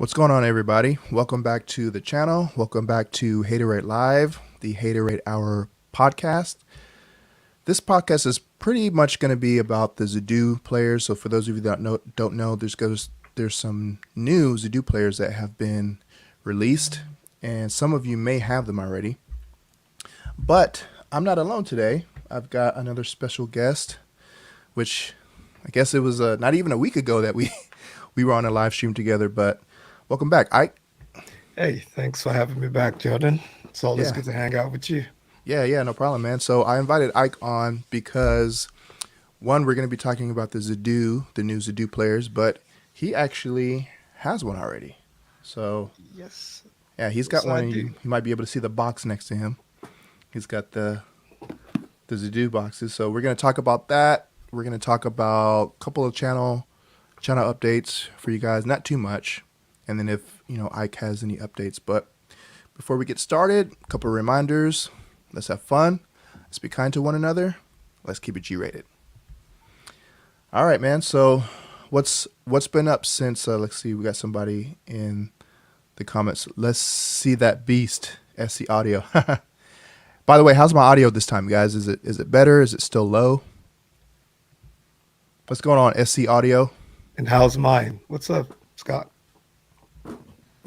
What's going on, everybody? Welcome back to the channel. Welcome back to Hatoraid Live, the Hatoraid Hour podcast. This podcast is pretty much going to be about the Zidoo players. So for those of you that don't know, there's some new Zidoo players that have been released, and some of you may have them already. But I'm not alone today. I've got another special guest, which I guess it was not even a week ago that we were on a live stream together, but welcome back, Ike. Hey, thanks for having me back, Jordan. It's always Yeah. good to hang out with you. Yeah, no problem, man. So I invited Ike on because, one, we're going to be talking about the new Zidoo players, but he actually has one already. So, Yes, yeah, he's got yes, one, I and do. you might be able to see the box next to him. He's got the Zidoo boxes. So we're going to talk about that. We're going to talk about a couple of channel updates for you guys, not too much. And then if, Ike has any updates. But before we get started, a couple of reminders. Let's have fun. Let's be kind to one another. Let's keep it G-rated. All right, man. So what's been up since, let's see, we got somebody in the comments. Let's see that beast, SC Audio. By the way, how's my audio this time, guys? Is it better? Is it still low? What's going on, SC Audio? And how's mine? What's up, Scott?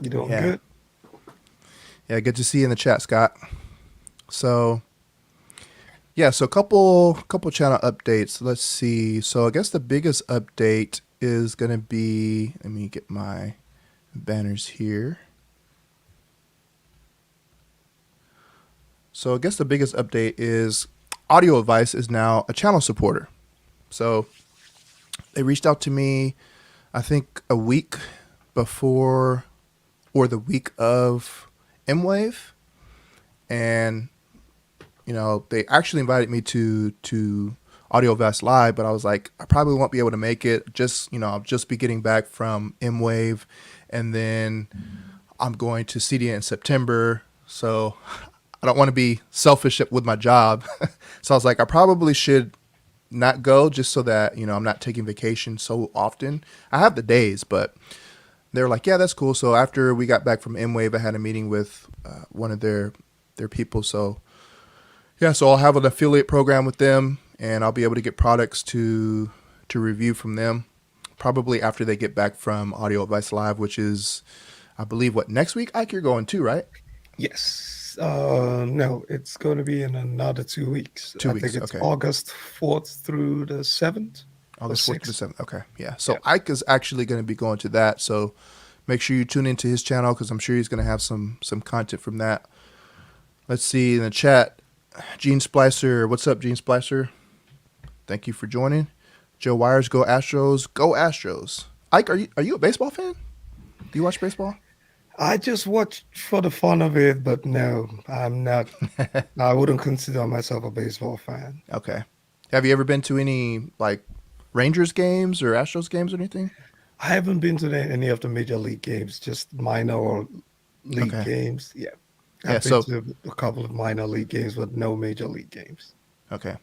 You doing Yeah. good? Yeah, good to see you in the chat, Scott. So, yeah, so couple channel updates. Let's see. So I guess the biggest update is going to be, let me get my banners here. So I guess the biggest update is Audio Advice is now a channel supporter. So they reached out to me, I think a week before or the week of M-Wave, and they actually invited me to Audio Advice Live, but I was like, I probably won't be able to make it. I'll just be getting back from M-Wave, and then I'm going to CDA in September, so I don't want to be selfish with my job. So I was like, I probably should not go, just so that I'm not taking vacation so often. I have the days, but they were like, yeah, that's cool. So after we got back from M-Wave, I had a meeting with one of their people. So yeah, so I'll have an affiliate program with them, and I'll be able to get products to review from them probably after they get back from Audio Advice Live, which is, I believe, what, next week? Ike, you're going too, right? Yes. No, it's going to be in another 2 weeks. 2 weeks, I think it's okay. August 4th through the 7th. August 4th to the 6th. 7th. Okay, yeah. So Yeah. Ike is actually going to be going to that. So make sure you tune into his channel, because I'm sure he's going to have some content from that. Let's see in the chat. Gene Splicer, what's up, Gene Splicer? Thank you for joining. Joe Wires, go Astros, go Astros. Ike, are you a baseball fan? Do you watch baseball? I just watch for the fun of it, but no, I'm not. I wouldn't consider myself a baseball fan. Okay. Have you ever been to any like Rangers games or Astros games or anything? I haven't been to any of the major league games, just minor league Okay. games. Yeah. Yeah. I've been So to a couple of minor league games, but no major league games. okay.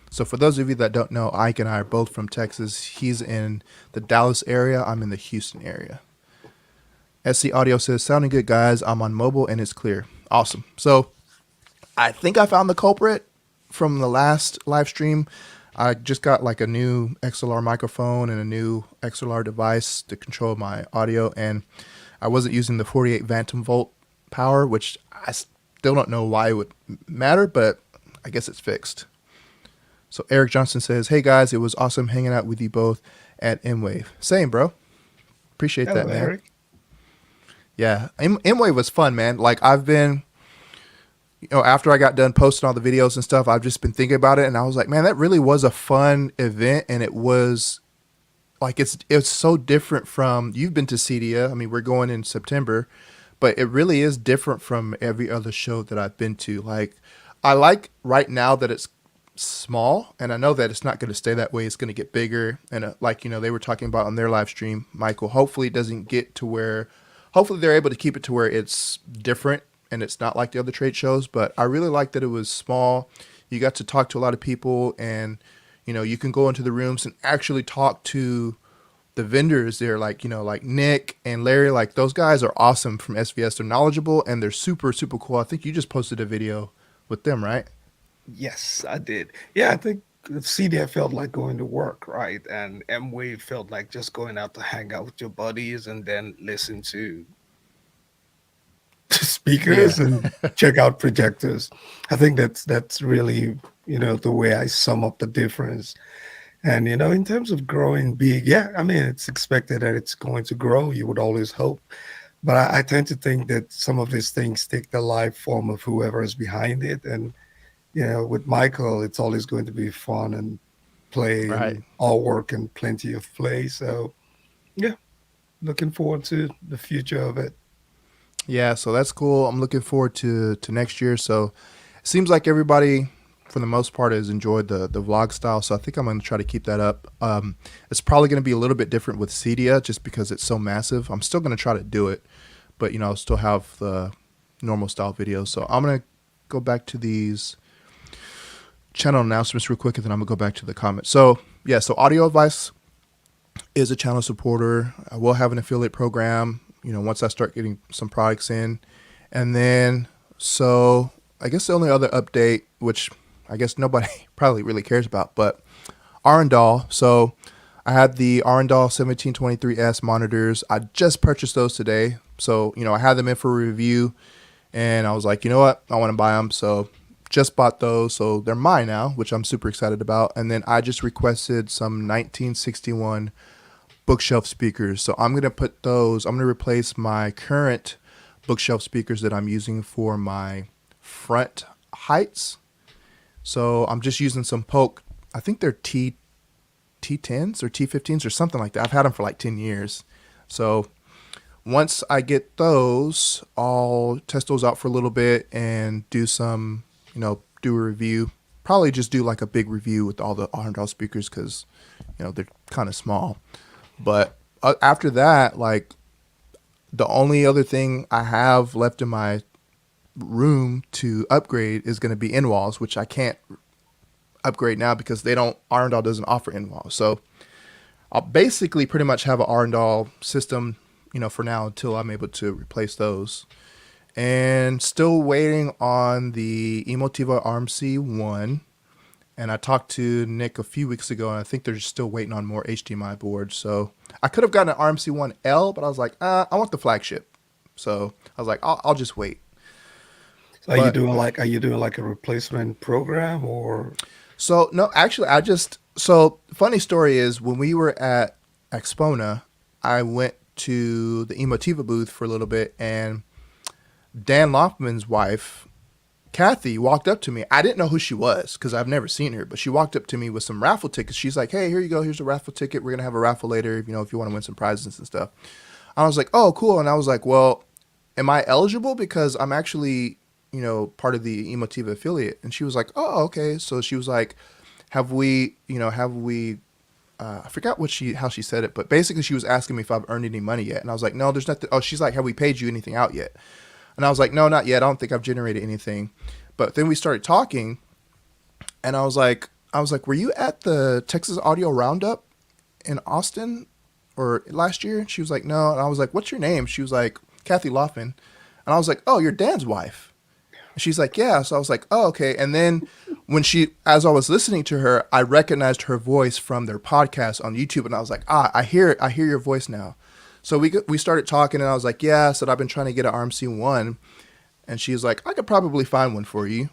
So for those of you that don't know, Ike and I are both from Texas. He's in the Dallas area. I'm in the Houston area. SC Audio says, sounding good, guys. I'm on mobile and it's clear. Awesome. So I think I found the culprit from the last live stream. I just got like a new XLR microphone and a new XLR device to control my audio, and I wasn't using the 48 Phantom volt power, which I still don't know why it would matter, but I guess it's fixed. So Eric Johnson says, hey guys, it was awesome hanging out with you both at M-Wave. Same, bro. Appreciate Hello, that, man. Eric. Yeah, M-Wave was fun, man. Like I've been, after I got done posting all the videos and stuff, I've just been thinking about it, and I was like, man, that really was a fun event, and it was like it's so different from, you've been to CEDIA. I mean, we're going in September, but it really is different from every other show that I've been to. Like I like right now that it's small, and I know that it's not going to stay that way. It's going to get bigger, and they were talking about on their live stream, Michael, hopefully it doesn't get to where, hopefully they're able to keep it to where it's different and it's not like the other trade shows. But I really like that it was small. You got to talk to a lot of people, and you can go into the rooms and actually talk to the vendors there, like, like Nick and Larry, like those guys are awesome from SVS. They're knowledgeable and they're super, super cool. I think you just posted a video with them, right? Yes, I did. Yeah, I think CDF felt like going to work, right? And M-Wave felt like just going out to hang out with your buddies and then listen to Yeah. speakers and check out projectors. I think that's really, the way I sum up the difference. And in terms of growing big, yeah, I mean it's expected that it's going to grow. You would always hope. But I tend to think that some of these things take the life form of whoever is behind it. And with Michael, it's always going to be fun and play Right. and all work and plenty of play. So yeah, looking forward to the future of it. Yeah, so that's cool. I'm looking forward to next year. So it seems like everybody, for the most part, has enjoyed the vlog style. So I think I'm going to try to keep that up. It's probably going to be a little bit different with Cedia just because it's so massive. I'm still going to try to do it, but I'll still have the normal style videos. So I'm going to go back to these channel announcements real quick, and then I'm going to go back to the comments. So yeah, so Audio Advice is a channel supporter. I will have an affiliate program, once I start getting some products in. And then, so I guess the only other update, which I guess nobody probably really cares about, but Arendal. So I had the Arendal 1723S monitors. I just purchased those today. So, I had them in for review and I was like, you know what? I want to buy them. So just bought those. So they're mine now, which I'm super excited about. And then I just requested some 1961 bookshelf speakers. So I'm going to put those, I'm going to replace my current bookshelf speakers that I'm using for my front heights. So I'm just using some Polk. I think they're T10s or T15s or something like that. I've had them for like 10 years. So once I get those, I'll test those out for a little bit and do some, do a review. Probably just do like a big review with all the Arendal speakers because, they're kind of small. But after that, like the only other thing I have left in my room to upgrade is going to be in-walls, which I can't upgrade now because Arendal doesn't offer in-walls. So I'll basically pretty much have an Arendal system, for now until I'm able to replace those. And still waiting on the Emotiva RMC1. And I talked to Nick a few weeks ago, and I think they're still waiting on more HDMI boards. So I could have gotten an RMC1L, but I was like, I want the flagship. So I was like, I'll just wait. So are you doing like a replacement program or? So no, actually, so funny story is when we were at Expona, I went to the Emotiva booth for a little bit, and Dan Loftman's wife, Kathy, walked up to me. I didn't know who she was because I've never seen her, but she walked up to me with some raffle tickets. She's like, hey, here you go. Here's a raffle ticket. We're going to have a raffle later, if you want to win some prizes and stuff. I was like, oh, cool. And I was like, well, am I eligible? Because I'm actually, part of the Emotiva affiliate. And she was like, oh, okay. So she was like, I forgot how she said it, but basically she was asking me if I've earned any money yet. And I was like, no, there's nothing. Oh, she's like, have we paid you anything out yet? And I was like, no, not yet. I don't think I've generated anything. But then we started talking, and I was like, were you at the Texas Audio Roundup in Austin or last year? She was like, no. And I was like, what's your name? She was like, Kathy Loffman. And I was like, oh, you're Dan's wife. And she's like, yeah. So I was like, oh, okay. And then as I was listening to her, I recognized her voice from their podcast on YouTube. And I was like, I hear your voice now. So we started talking, and I was like, yeah. I said, I've been trying to get an RMC1. And she's like, I could probably find one for you,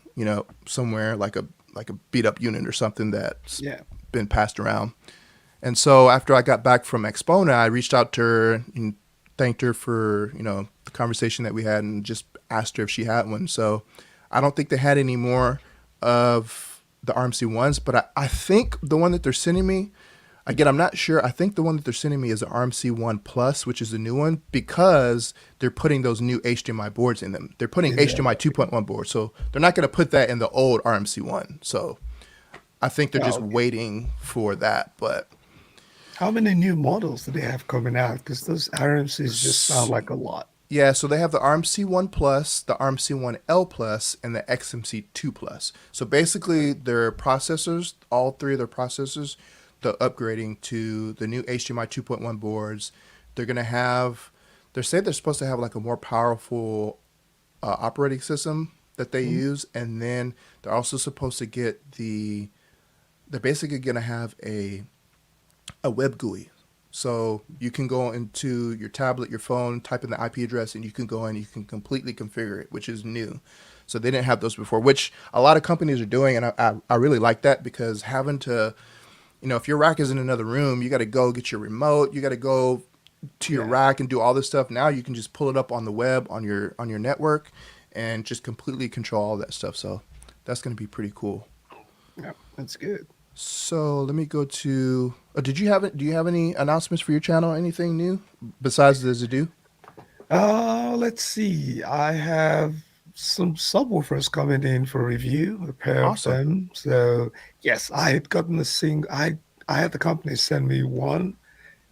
somewhere like a beat up unit or something that's been passed around. And so after I got back from Expona, I reached out to her and thanked her for, the conversation that we had and just asked her if she had one. So I don't think they had any more of the RMC1s, but I think the one that they're sending me, again, I'm not sure. I think the one that they're sending me is the RMC1 Plus, which is the new one, because they're putting those new HDMI boards in them. They're putting HDMI 2.1 boards, so they're not going to put that in the old RMC1. So I think they're just waiting for that. But how many new models do they have coming out? Because those RMCs just sound like a lot. Yeah, so they have the RMC1 Plus, the RMC1L Plus, and the XMC2 Plus. So basically, their processors, all three of their processors, the upgrading to the new HDMI 2.1 boards. They're gonna have. They say they're supposed to have like a more powerful operating system that they Mhm. use, and then they're also supposed to get the. They're basically gonna have a web GUI. So you can go into your tablet, your phone, type in the IP address, and you can go in. You can completely configure it, which is new. So they didn't have those before, which a lot of companies are doing, and I really like that because having to, if your rack is in another room, you got to go get your remote, you got to go to your Yeah. rack and do all this stuff. Now you can just pull it up on the web on your network, and just completely control all that stuff. So that's going to be pretty cool. Yeah. That's good. So let me go to. Did you have? Do you have any announcements for your channel? Anything new besides the Zidoo? Let's see. I have some subwoofers coming in for review, a pair of Awesome. them. So yes, I had gotten a sing. I had the company send me one,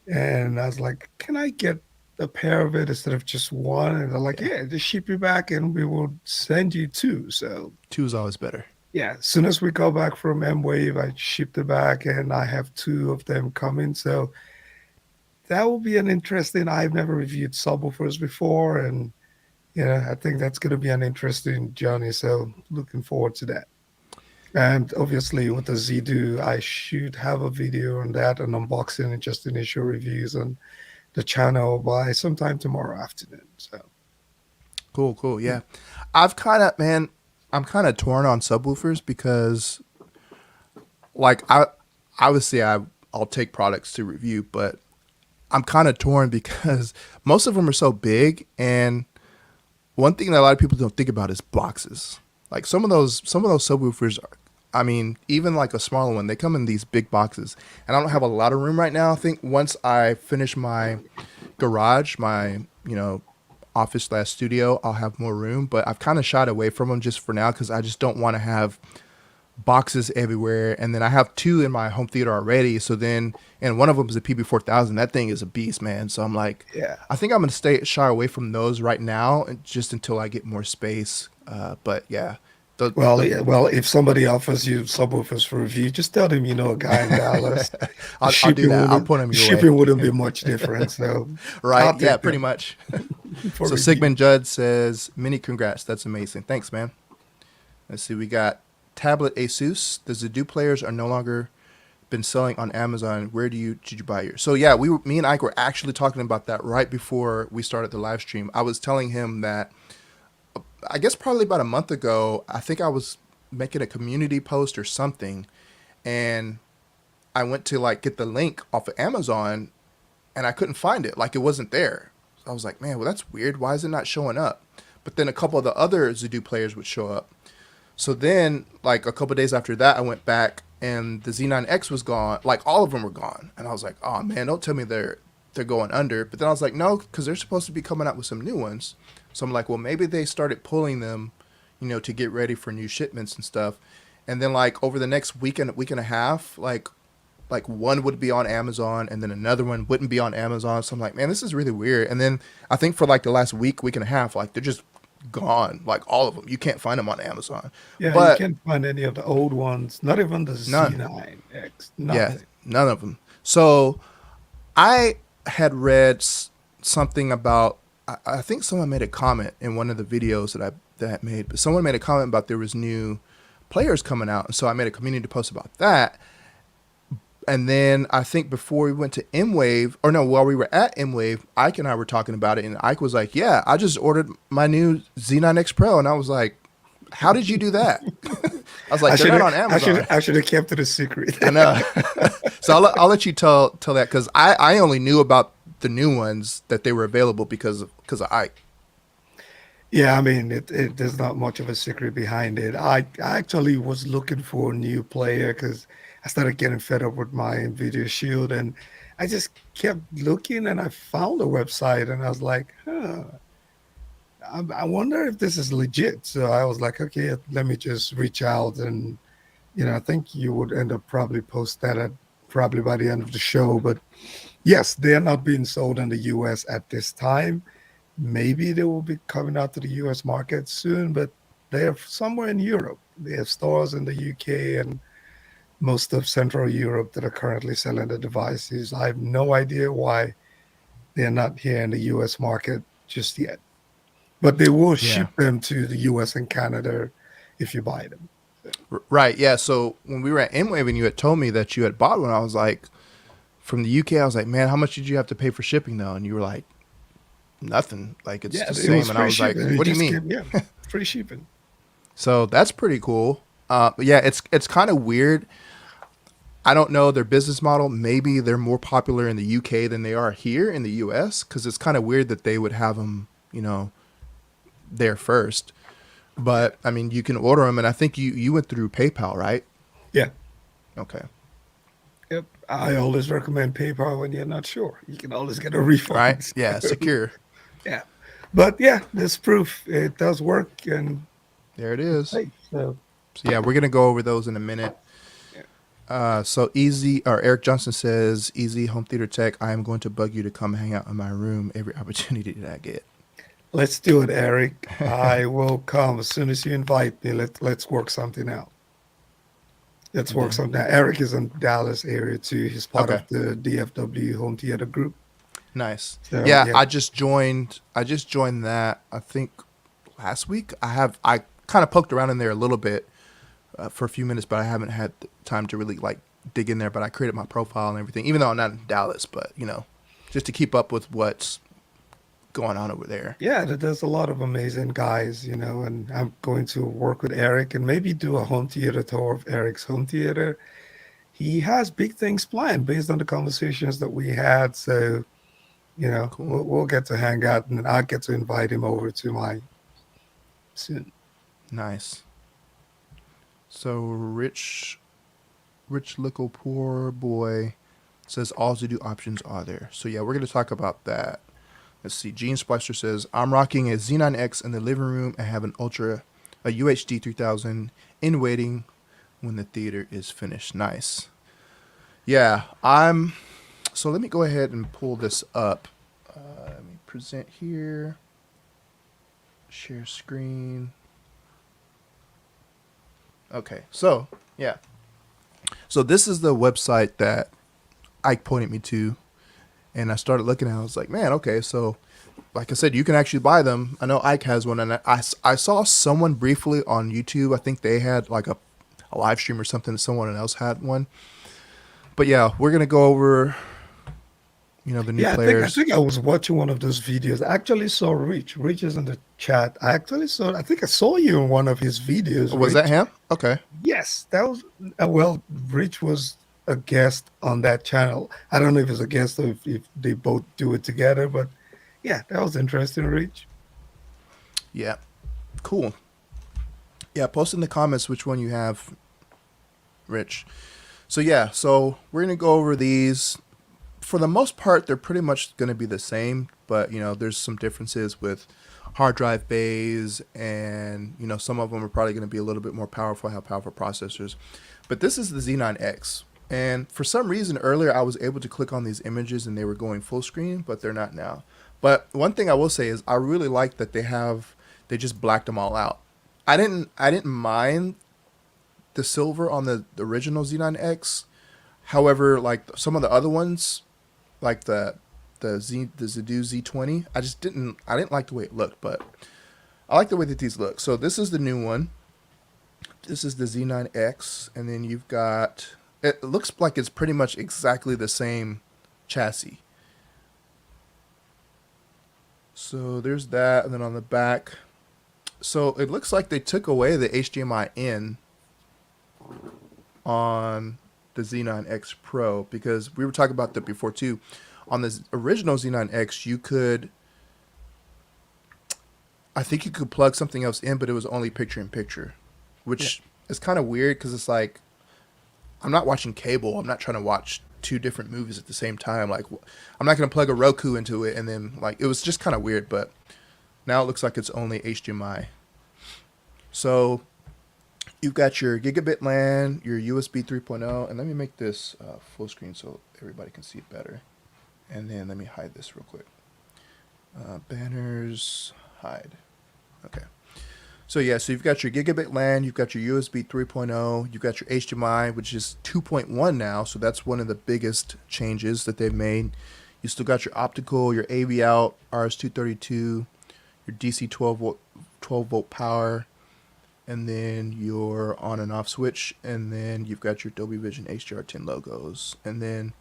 and I was like, "Can I get a pair of it instead of just one?" And they're like, Yeah, "Yeah, just ship you back, and we will send you two." So two is always better. yeah, as soon as we go back from M Wave, I shipped it back, and I have two of them coming. So that will be an interesting. I've never reviewed subwoofers before, and I think that's going to be an interesting journey. So looking forward to that. And obviously with the Zidoo, I should have a video on that, an unboxing and just initial reviews on the channel by sometime tomorrow afternoon. So Cool, cool. yeah. Yeah, I've kind of man, I'm kind of torn on subwoofers because like I obviously I'll take products to review, but I'm kind of torn because most of them are so big, and one thing that a lot of people don't think about is boxes. Like some of those subwoofers are, I mean, even like a smaller one, they come in these big boxes. And I don't have a lot of room right now. I think once I finish my garage, my, office slash studio, I'll have more room. But I've kind of shied away from them just for now because I just don't want to have boxes everywhere. And then I have two in my home theater already. So then, and one of them is a PB4000. That thing is a beast, man. So I'm like, Yeah. I think I'm going to stay shy away from those right now, and just until I get more space. But yeah, Well, the yeah, well, if somebody offers you subwoofers for review, just tell them you know a guy in Dallas. The I'll do shipping that. I'll wouldn't put them the your way. shipping wouldn't be much different. So Right? I'll Yeah, take pretty them much. for So review. Sigmund Judd says, "Many congrats. That's amazing. Thanks, man." Let's see. We got tablet Asus. The Zidoo players are no longer been selling on Amazon. Where did you buy yours? So yeah, me and Ike were actually talking about that right before we started the live stream. I was telling him that I guess probably about a month ago, I think I was making a community post or something, and I went to like get the link off of Amazon, and I couldn't find it. Like it wasn't there. So I was like, man, well that's weird. Why is it not showing up? But then a couple of the other Zidoo players would show up. So then, like a couple of days after that, I went back and the Z9X was gone. Like all of them were gone, and I was like, oh man, don't tell me they're going under. But then I was like, no, because they're supposed to be coming out with some new ones. So I'm like, well, maybe they started pulling them, to get ready for new shipments and stuff. And then like over the next week and a half, like one would be on Amazon and then another one wouldn't be on Amazon. So I'm like, man, this is really weird. And then I think for like the last week and a half, like they're just gone, like all of them. You can't find them on Amazon. Yeah, you But can't find any of the old ones, not even the none. Z9X, Yeah, nothing. none of them. So I had read something about. I think someone made a comment in one of the videos that I made, but someone made a comment about there was new players coming out, and so I made a community post about that. And then I think before we went to M Wave, or no, while we were at M Wave, Ike and I were talking about it, and Ike was like, "Yeah, I just ordered my new Z9X Pro," and I was like, "How did you do that?" I was like, I "They're should not have on Amazon." I should have kept it a secret. I know. So I'll let you tell that because I only knew about the new ones that they were available because of Ike. Yeah, I mean, there's not much of a secret behind it. I actually was looking for a new player because I started getting fed up with my Nvidia Shield, and I just kept looking, and I found a website, and I was like, huh, I wonder if this is legit. So I was like, okay, let me just reach out, and I think you would end up probably post that at probably by the end of the show. But yes, they are not being sold in the US at this time. Maybe they will be coming out to the US market soon, but they are somewhere in Europe. They have stores in the UK and most of Central Europe that are currently selling the devices. I have no idea why they're not here in the US market just yet. But they will Yeah. ship them to the US and Canada if you buy them. So, Right. Yeah. So when we were at M-Wave and you had told me that you had bought one, I was like, from the UK, I was like, man, how much did you have to pay for shipping though? And you were like, nothing. Like it's yeah, the it was same. And I free was like, shipping. It what do you just mean? came, yeah, free shipping. So that's pretty cool. But yeah, it's kind of weird. I don't know their business model. Maybe they're more popular in the UK than they are here in the US because it's kind of weird that they would have them, there first. Yeah. But I mean, you can order them, and I think you went through PayPal, right? Yeah. Okay. Yep. I always recommend PayPal when you're not sure. You can always get a Right? refund. Yeah, So, secure. yeah. But yeah, there's proof it does work and There it it's is. safe. So So yeah, we're gonna go over those in a minute. yeah. So easy or Eric Johnson says, "Easy Home Theater Tech. I am going to bug you to come hang out in my room every opportunity that I get." Let's do it, Eric. I will come as soon as you invite me. Let's work something out. Let's And work then something out. Eric is in Dallas area too. He's part okay, of the DFW home theater group. nice. So Yeah, yeah. I just joined. I just joined that. I think last week. I kind of poked around in there a little bit for a few minutes, but I haven't had time to really like dig in there. But I created my profile and everything, even though I'm not in Dallas. But just to keep up with what's going on over there. Yeah, there's a lot of amazing guys, and I'm going to work with Eric and maybe do a home theater tour of Eric's home theater. He has big things planned based on the conversations that we had. So, Cool. we'll get to hang out and I'll get to invite him over to my soon. Nice. So rich little poor boy says all Zidoo options are there. So yeah, we're gonna talk about that. Let's see. Gene Splicer says I'm rocking a Z9X in the living room and have a UHD5000 in waiting when the theater is finished. Nice. Yeah, I'm. So let me go ahead and pull this up. Let me present here. Share screen. Okay, so yeah. So this is the website that Ike pointed me to, and I started looking at it. I was like, man, okay, so like I said, you can actually buy them. I know Ike has one, and I saw someone briefly on YouTube. I think they had like a live stream or something. Someone else had one. But yeah, we're going to go over, the new Yeah, I players. think I was watching one of those videos. I actually saw Rich. Rich is in the chat. I think I saw you in one of his videos, Was that Rich. him? Okay. Yes, that was well, Rich was a guest on that channel. I don't know if it's a guest or if they both do it together, but yeah, that was interesting, Rich. Yeah. Cool. Yeah, post in the comments which one you have, Rich. So yeah, so we're going to go over these. For the most part, they're pretty much going to be the same, but there's some differences with hard drive bays, and some of them are probably going to be a little bit more powerful, have powerful processors. But this is the Z9X, and for some reason earlier I was able to click on these images and they were going full screen, but they're not now. But one thing I will say is I really like that they just blacked them all out. I didn't mind the silver on the original Z9X. However, like some of the other ones, like the Zidoo Z20. I didn't like the way it looked, but I like the way that these look. So this is the new one. This is the Z9X, and then you've got. It looks like it's pretty much exactly the same chassis. So there's that, and then on the back. So it looks like they took away the HDMI in on the Z9X Pro, because we were talking about that before too. On the original Z9X, I think you could plug something else in, but it was only picture in picture, Yeah. which is kind of weird because it's like, I'm not watching cable. I'm not trying to watch two different movies at the same time. Like, I'm not going to plug a Roku into it. And then, like, it was just kind of weird, but now it looks like it's only HDMI. So you've got your gigabit LAN, your USB 3.0, and let me make this full screen so everybody can see it better. And then let me hide this real quick. Banners, hide. Okay. So yeah, so you've got your gigabit LAN, you've got your USB 3.0, you've got your HDMI, which is 2.1 now. So that's one of the biggest changes that they've made. You still got your optical, your AV out, RS-232, your DC 12 volt power, and then your on and off switch, and then you've got your Dolby Vision HDR10 logos, and then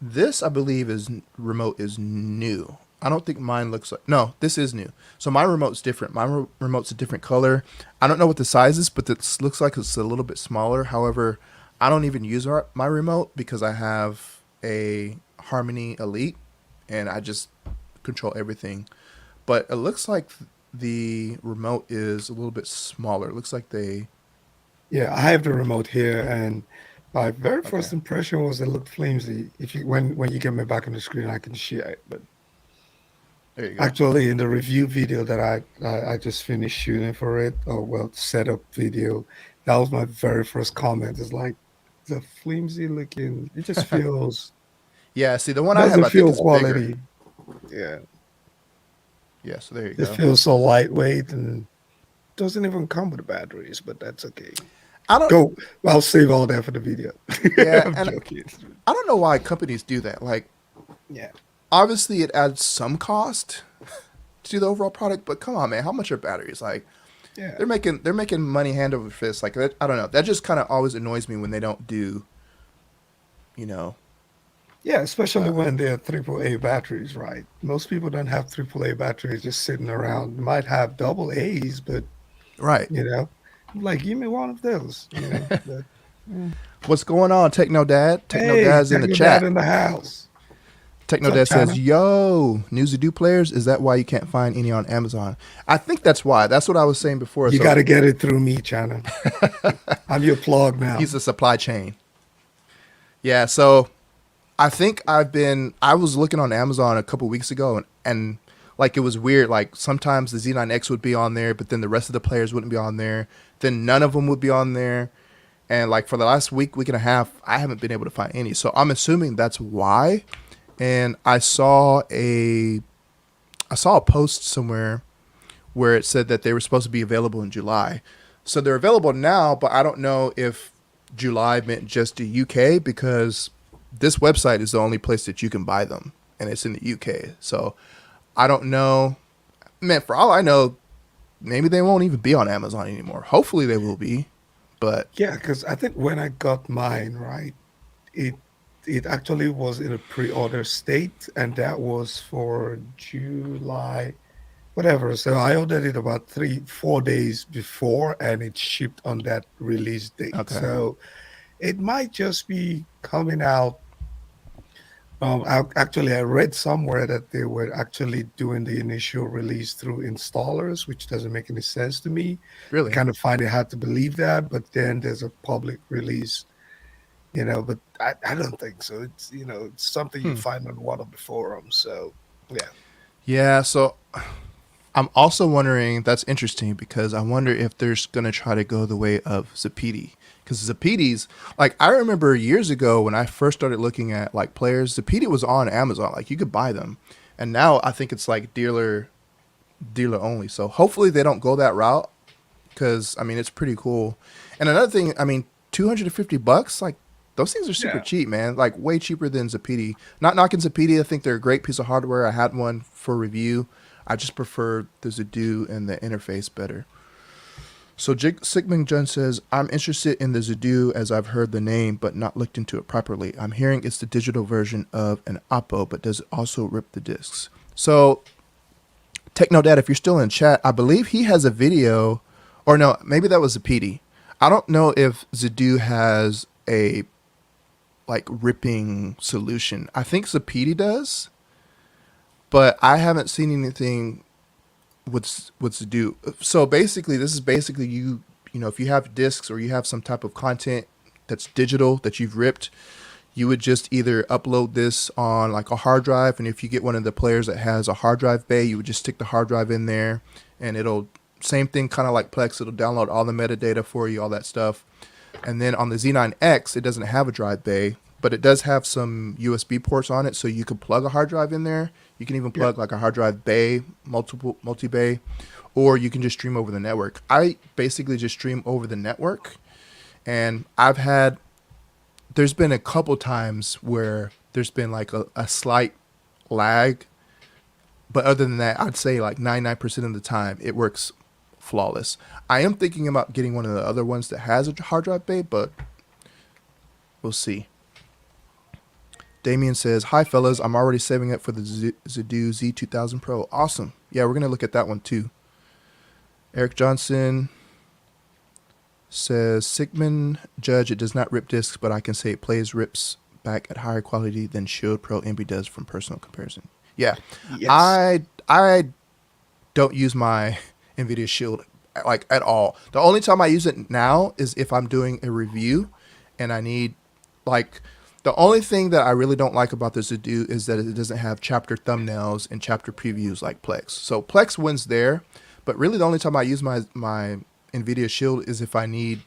this I believe is remote is new. I don't think mine looks like, no, this is new. So my remote's different. My remote's a different color. I don't know what the size is, but this looks like it's a little bit smaller. However, I don't even use my remote because I have a Harmony Elite and I just control everything. But it looks like the remote is a little bit smaller. It looks like they, Yeah, I have the remote here, and my very first okay, impression was it looked flimsy. If you when you get me back on the screen, I can share it. But there you go. actually, in the review video that I just finished shooting for it, or well, setup video, that was my very first comment. It's like the flimsy looking. It just feels Yeah, see, the one I have, doesn't I think feel is bigger. quality. Yeah, Yeah, so there you it go. feels so lightweight and doesn't even come with batteries, but that's okay. I don't, Go. I'll save all that for the video. yeah, I'm and joking. I don't know why companies do that. Like, Yeah. obviously, it adds some cost to the overall product, but come on, man, how much are batteries? Like, Yeah. they're making money hand over fist. Like, that, I don't know. That just kind of always annoys me when they don't do, you know, Yeah, especially uh, when they're AAA batteries, right? Most people don't have AAA batteries just sitting around. Might have double A's, but right. you know, like give me one of those, you know. But What's going on, Techno Dad? Techno hey, Dad's in got the your dad chat. in the house. What's Techno up, Dad says, China? "Yo, new Zidoo players. Is that why you can't find any on Amazon?" I think that's why. That's what I was saying before. You So got to get it through me, China. I'm your plug he's now. the supply chain. Yeah. So I was looking on Amazon a couple weeks ago, and like it was weird. Like sometimes the Z9X would be on there, but then the rest of the players wouldn't be on there. Then none of them would be on there. And like for the last week and a half, I haven't been able to find any. So I'm assuming that's why. And I saw a post somewhere where it said that they were supposed to be available in July. So they're available now, but I don't know if July meant just the UK because this website is the only place that you can buy them and it's in the UK. So I don't know. Man, for all I know, maybe they won't even be on Amazon anymore. Hopefully they will be, but Yeah, because I think when I got mine, right, it it actually was in a pre-order state, and that was for July, whatever. So I ordered it about 4 days before, and it shipped on that release date. okay. So it might just be coming out. Actually, I read somewhere that they were actually doing the initial release through installers, which doesn't make any sense to me. I Really? kind of find it hard to believe that, but then there's a public release, but I don't think so. It's something you Hmm. find on one of the forums. So, yeah. Yeah, so I'm also wondering, that's interesting because I wonder if they're going to try to go the way of Zapiti. Because Zapiti's, like, I remember years ago when I first started looking at, like, players, Zapiti was on Amazon. Like, you could buy them. And now I think it's, like, dealer only. So hopefully they don't go that route because, I mean, it's pretty cool. And another thing, I mean, $250, like, those things are super Yeah. cheap, man. Like, way cheaper than Zapiti. Not knocking Zapiti. I think they're a great piece of hardware. I had one for review. I just prefer the Zidoo and the interface better. So Sigmund Jun says, I'm interested in the Zidoo as I've heard the name but not looked into it properly. I'm hearing it's the digital version of an Oppo, but does it also rip the discs? So Technodad, if you're still in chat, I believe he has a video, or no, maybe that was Zapiti. I don't know if Zidoo has a like ripping solution. I think Zapiti does, but I haven't seen anything what's to do. So basically, this is basically you know, if you have discs or you have some type of content that's digital that you've ripped, you would just either upload this on like a hard drive, and if you get one of the players that has a hard drive bay, you would just stick the hard drive in there, and it'll same thing, kind of like Plex. It'll download all the metadata for you, all that stuff. And then on the Z9X, it doesn't have a drive bay, but it does have some USB ports on it, so you could plug a hard drive in there. You can even plug like a hard drive bay, multi-bay, or you can just stream over the network. I basically just stream over the network, and there's been a couple times where there's been like a slight lag, but other than that, I'd say like 99% of the time it works flawless. I am thinking about getting one of the other ones that has a hard drive bay, but we'll see. Damien says, "Hi fellas, I'm already saving up for the Zidoo Z2000 Pro. Awesome. Yeah, we're going to look at that one too." Eric Johnson says, "Sigmund Judge, it does not rip discs, but I can say it plays rips back at higher quality than Shield Pro MB does from personal comparison." Yeah. Yes. I don't use my NVIDIA Shield like at all. The only time I use it now is if I'm doing a review and I need like the only thing that I really don't like about the Zidoo is that it doesn't have chapter thumbnails and chapter previews like Plex. So Plex wins there, but really the only time I use my NVIDIA Shield is if I need,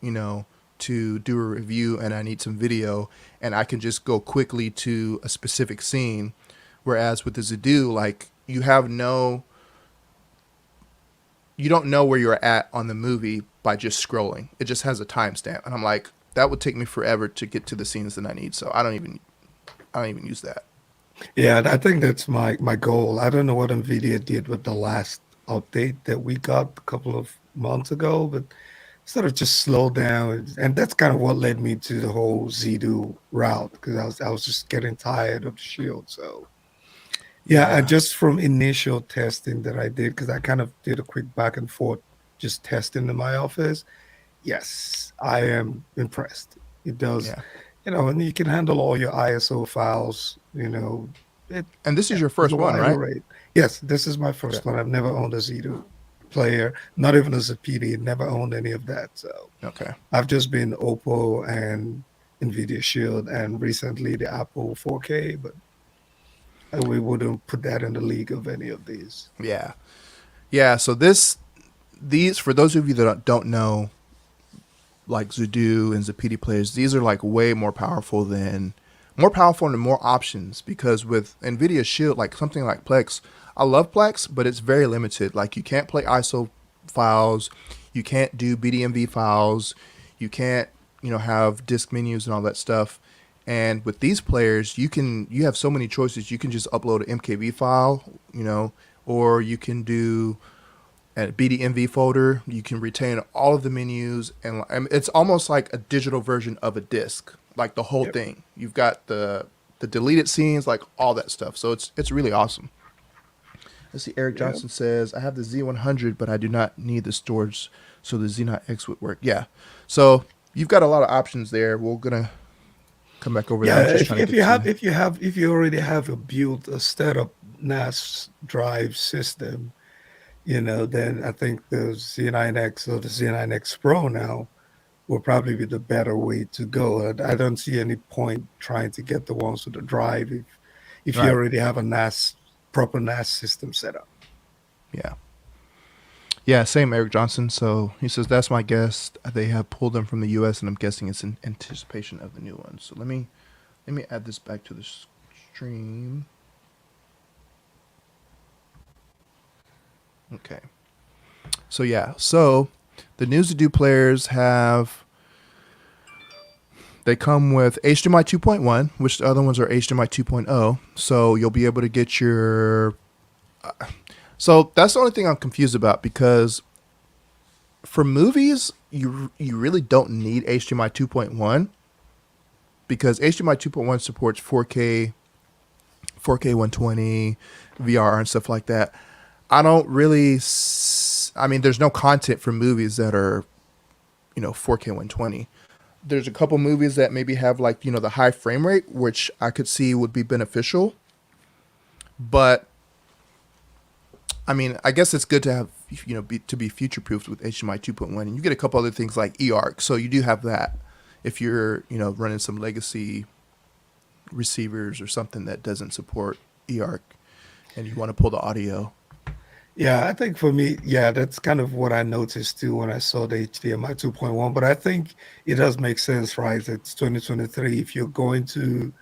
to do a review and I need some video and I can just go quickly to a specific scene. Whereas with the Zidoo, like you don't know where you're at on the movie by just scrolling. It just has a timestamp. And I'm like, that would take me forever to get to the scenes that I need. So I don't even use that. Yeah, I think that's my goal. I don't know what NVIDIA did with the last update that we got a couple of months ago, but sort of just slowed down. And that's kind of what led me to the whole Zidoo route, because I was just getting tired of the Shield. So yeah, just from initial testing that I did, because I kind of did a quick back and forth just testing in my office. Yes, I am impressed. It does, and you can handle all your ISO files, And this is your first one, right? Rate. Yes, this is my first one. I've never owned a Zidoo player, not even as a PD, never owned any of that. So I've just been Oppo and NVIDIA Shield and recently the Apple 4K, but we wouldn't put that in the league of any of these. Yeah. So these, for those of you that don't know, like Zidoo and Zapidi players, these are like way more powerful and more options, because with NVIDIA Shield, like something like Plex, I love Plex, but it's very limited. Like you can't play ISO files, you can't do BDMV files, you can't, have disk menus and all that stuff. And with these players, you have so many choices. You can just upload an MKV file, or you can do a BDMV folder. You can retain all of the menus, and it's almost like a digital version of a disk, like the whole thing. You've got the deleted scenes, like all that stuff. So it's really awesome. Let's see. Eric Johnson says, "I have the Z100, but I do not need the storage, so the Z9X would work." Yeah. So you've got a lot of options there. We're gonna come back over there. If you already have a setup NAS drive system, then I think the Z9X or the Z9X Pro now will probably be the better way to go. I don't see any point trying to get the ones with the drive if you already have a proper NAS system set up. Yeah, same Eric Johnson. So he says, "That's my guess. They have pulled them from the US, and I'm guessing it's in anticipation of the new one." So let me add this back to the stream. Okay. So the new Zidoo players they come with HDMI 2.1, which the other ones are HDMI 2.0. So you'll be able to get your... so that's the only thing I'm confused about, because for movies, you really don't need HDMI 2.1, because HDMI 2.1 supports 4K 120, VR and stuff like that. I don't really... there's no content for movies that are, 4K 120. There's a couple movies that maybe have like, the high frame rate, which I could see would be beneficial. But I guess it's good to have, to be future-proofed with HDMI 2.1. And you get a couple other things like eARC. So you do have that if you're, running some legacy receivers or something that doesn't support eARC and you want to pull the audio. Yeah, I think for me, yeah, that's kind of what I noticed too when I saw the HDMI 2.1. But I think it does make sense, right? It's 2023. If you're going to,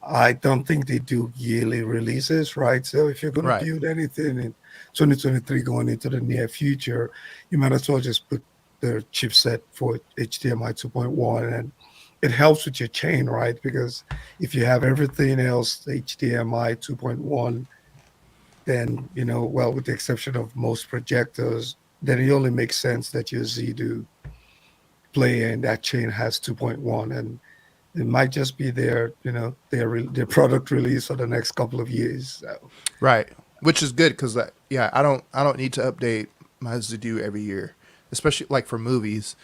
I don't think they do yearly releases, right? So if you're going to Right. build anything in 2023 going into the near future, you might as well just put the chipset for HDMI 2.1, and it helps with your chain, right? Because if you have everything else HDMI 2.1, then, well, with the exception of most projectors, then it only makes sense that your Zidoo player in that chain has 2.1, and it might just be their product release for the next couple of years. So Right. Which is good because yeah, I don't need to update my Zidoo every year, especially like for movies.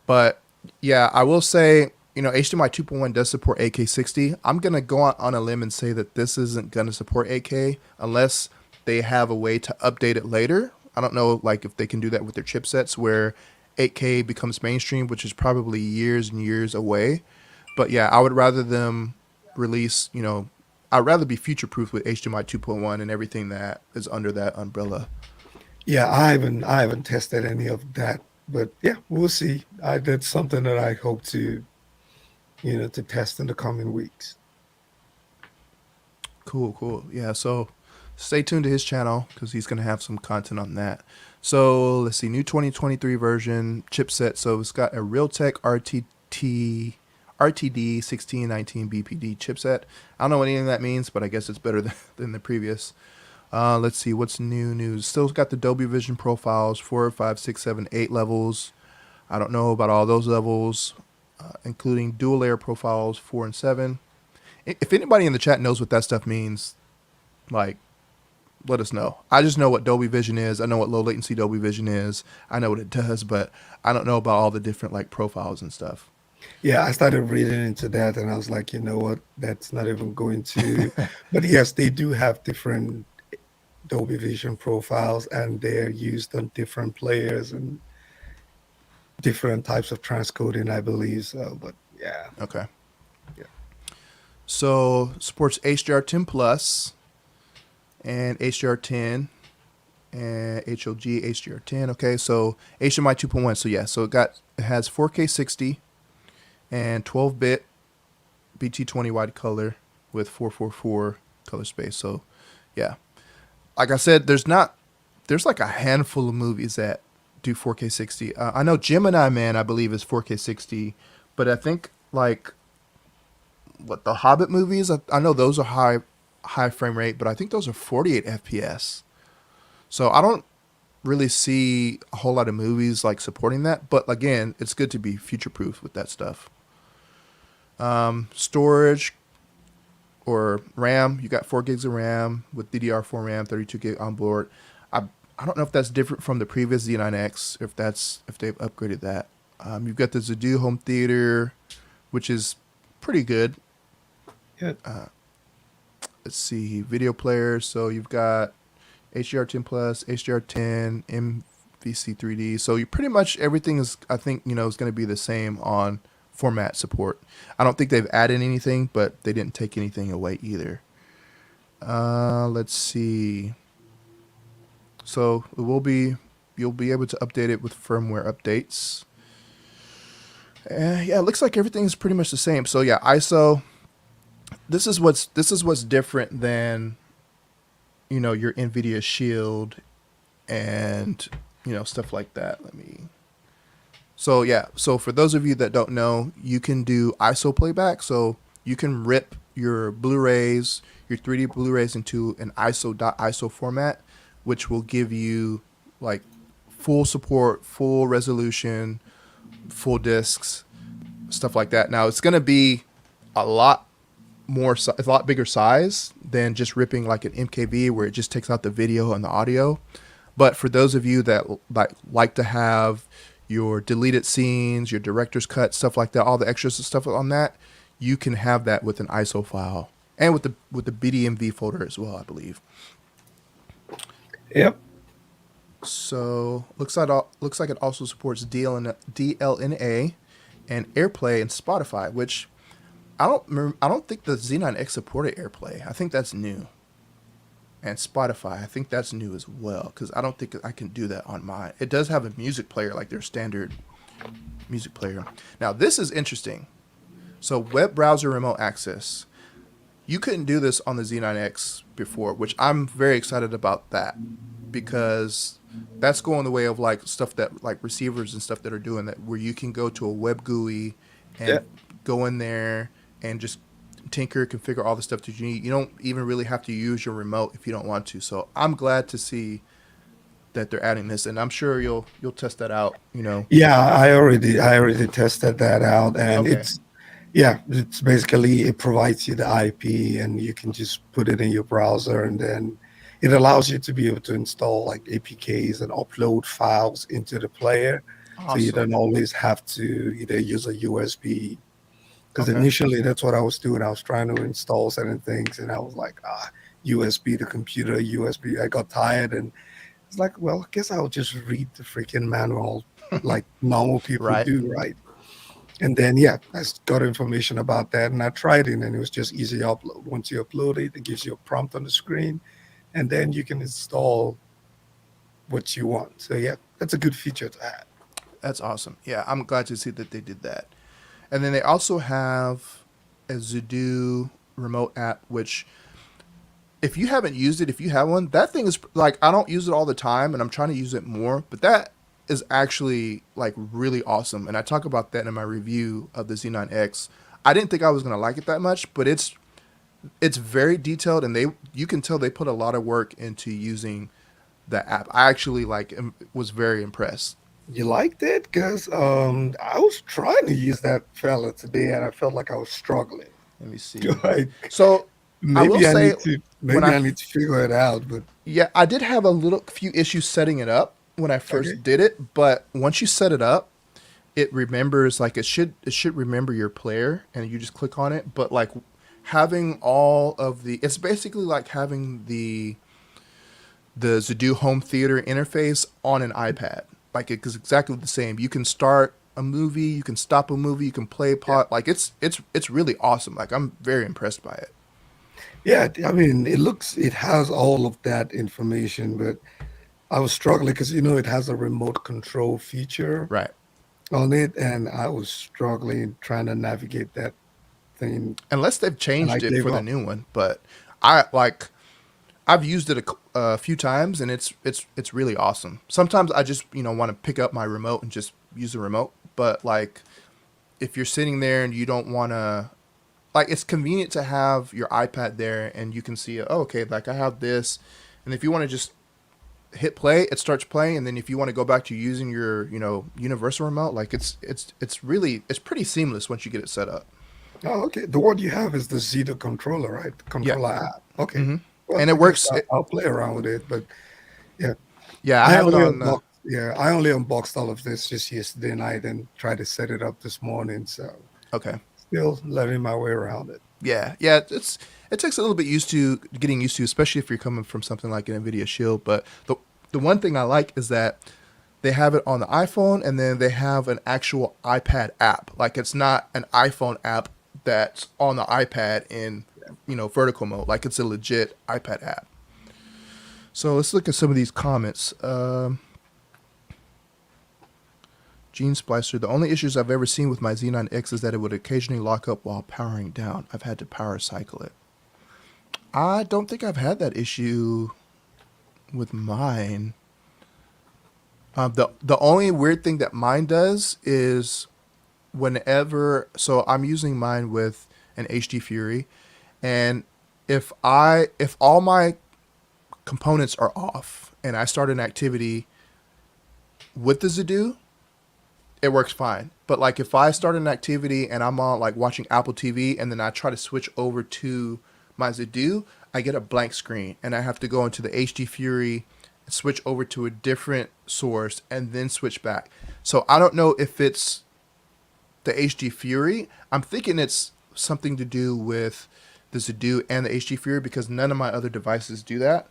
But yeah, I will say, HDMI 2.1 does support 8K60. I'm gonna go on a limb and say that this isn't gonna support 8K unless they have a way to update it later. I don't know, like if they can do that with their chipsets where 8K becomes mainstream, which is probably years and years away. But yeah, I would rather them release, I'd rather be future proof with HDMI 2.1 and everything that is under that umbrella. yeah, I haven't tested any of that, but yeah, we'll see. That's something that I hope to test in the coming weeks. Cool, cool. Yeah, so stay tuned to his channel because he's going to have some content on that. So let's see, new 2023 version chipset. So it's got a Realtek RTD 1619 BPD chipset. I don't know what any of that means, but I guess it's better than the previous. Let's see what's new news. Still got the Dolby Vision profiles, 4, 5, 6, 7, 8 levels. I don't know about all those levels, including dual layer profiles 4 and 7. If anybody in the chat knows what that stuff means, like, let us know. I just know what Dolby Vision is. I know what low latency Dolby Vision is. I know what it does, but I don't know about all the different like profiles and stuff. Yeah, I started reading into that, and I was like, you know what? That's not even going to. But yes, they do have different Dolby Vision profiles, and they're used on different players and different types of transcoding, I believe. So, but yeah, Okay. yeah, So supports HDR10 Plus and HDR10 and HLG HDR10. Okay, so HDMI 2.1. So yeah, so it has 4K 60 and 12-bit BT20 wide color with 444 color space. So yeah, like I said, there's like a handful of movies that do 4K 60. I know Gemini Man, I believe, is 4K 60, but I think like what the Hobbit movies, I know those are high frame rate, but I think those are 48 FPS. So I don't really see a whole lot of movies like supporting that. But again, it's good to be future proof with that stuff. Storage or RAM, you got 4 gigs of RAM with DDR4 RAM, 32 gig on board. I I don't know if that's different from the previous Z9X, if they've upgraded that. You've got the Zidoo home theater, which is pretty good. yeah. Let's see, video players. So you've got HDR10 Plus, HDR10, MVC 3D. So you pretty much everything is, I think, is going to be the same on format support. I don't think they've added anything, but they didn't take anything away either. Let's see. So you'll be able to update it with firmware updates. Yeah, it looks like everything's pretty much the same. So yeah, ISO. This is what's different than your NVIDIA Shield and stuff like that. So yeah, so for those of you that don't know, you can do ISO playback. So you can rip your Blu-rays, your 3D Blu-rays into an ISO format, which will give you like full support, full resolution, full discs, stuff like that. Now it's going to be a lot a lot bigger size than just ripping like an MKV where it just takes out the video and the audio. But for those of you that like to have your deleted scenes, your director's cut, stuff like that, all the extras and stuff on that, you can have that with an ISO file and with the BDMV folder as well, I believe. Yep. So looks like it also supports DLNA and AirPlay and Spotify, which I don't think the Z9X supported AirPlay. I think that's new. and Spotify. I think that's new as well because I don't think I can do that on mine. It does have a music player, like their standard music player. Now, this is interesting. So, web browser remote access. You couldn't do this on the Z9X before, which I'm very excited about that because that's going the way of like stuff that like receivers and stuff that are doing that, where you can go to a web GUI Yeah. and go in there and just tinker, configure all the stuff that you need. You don't even really have to use your remote if you don't want to. So I'm glad to see that they're adding this, and I'm sure you'll test that out. Yeah, I already tested that out, and Okay. it's basically it provides you the IP, and you can just put it in your browser, and then it allows you to be able to install like APKs and upload files into the player, so you Awesome. don't always have to either use a USB. Because Okay. initially that's what I was doing. I was trying to install certain things, and I was like, USB to computer, USB. I got tired, and it's like, well, I guess I'll just read the freaking manual like normal people Right. do, right? And then, yeah, got information about that, and I tried it, and it was just easy upload. Once you upload it, it gives you a prompt on the screen, and then you can install what you want. So, yeah, that's a good feature to have. That's awesome. Yeah, I'm glad to see that they did that. And then they also have a Zidoo remote app, which if you haven't used it, if you have one, that thing is like, I don't use it all the time and I'm trying to use it more, but that is actually like really awesome. And I talk about that in my review of the Z9X. I didn't think I was going to like it that much, but it's very detailed, and you can tell they put a lot of work into using the app. I actually was very impressed. You liked it? Because I was trying to use that fella today, and I felt like I was struggling. Let me see. Like, So I will say when maybe I need to figure it out, but yeah, I did have a little few issues setting it up when I okay. first did it, but once you set it up, it remembers, like it should remember your player, and you just click on it. But like having all of it's basically like having the Zidoo home theater interface on an iPad. Like it's exactly the same. You can start a movie, you can stop a movie, you can play Yeah. part. Like it's really awesome. Like I'm very impressed by it. Yeah, I mean, it has all of that information, but I was struggling because, it has a remote control feature Right. on it, and I was struggling trying to navigate that thing, Unless they've and I changed it gave for the up. new one, but I've used it a few times, and it's really awesome. Sometimes I just want to pick up my remote and just use the remote, but like if you're sitting there and you don't want to, like, it's convenient to have your iPad there and you can see it. Oh, okay, like I have this, and if you want to just hit play, it starts playing, and then if you want to go back to using your universal remote, like it's pretty seamless once you get it set up. Oh, okay. The one you have is the Zidoo controller, right? The Yeah. controller app. Okay. Hmm. Well, And I it guess works. I'll play around with it, but yeah, Yeah, I I have it only on. unboxed. Yeah, I only unboxed all of this just yesterday night and tried to set it up this morning. So Okay. still learning my way around it. Yeah, yeah. It takes a little bit getting used to, especially if you're coming from something like an Nvidia Shield. But the one thing I like is that they have it on the iPhone, and then they have an actual iPad app. Like it's not an iPhone app that's on the iPad in vertical mode. Like it's a legit iPad app. So let's look at some of these comments. Gene Splicer, the only issues I've ever seen with my Z9X is that it would occasionally lock up while powering down. I've had to power cycle it. I don't think I've had that issue with mine. The only weird thing that mine does is so I'm using mine with an HD Fury, and if all my components are off and I start an activity with the Zidoo, it works fine. But like if I start an activity and I'm on like watching Apple TV and then I try to switch over to my Zidoo, I get a blank screen and I have to go into the HD Fury, switch over to a different source, and then switch back. So I don't know if it's the HD Fury. I'm thinking it's something to do with the Zidoo and the HD Fury because none of my other devices do that.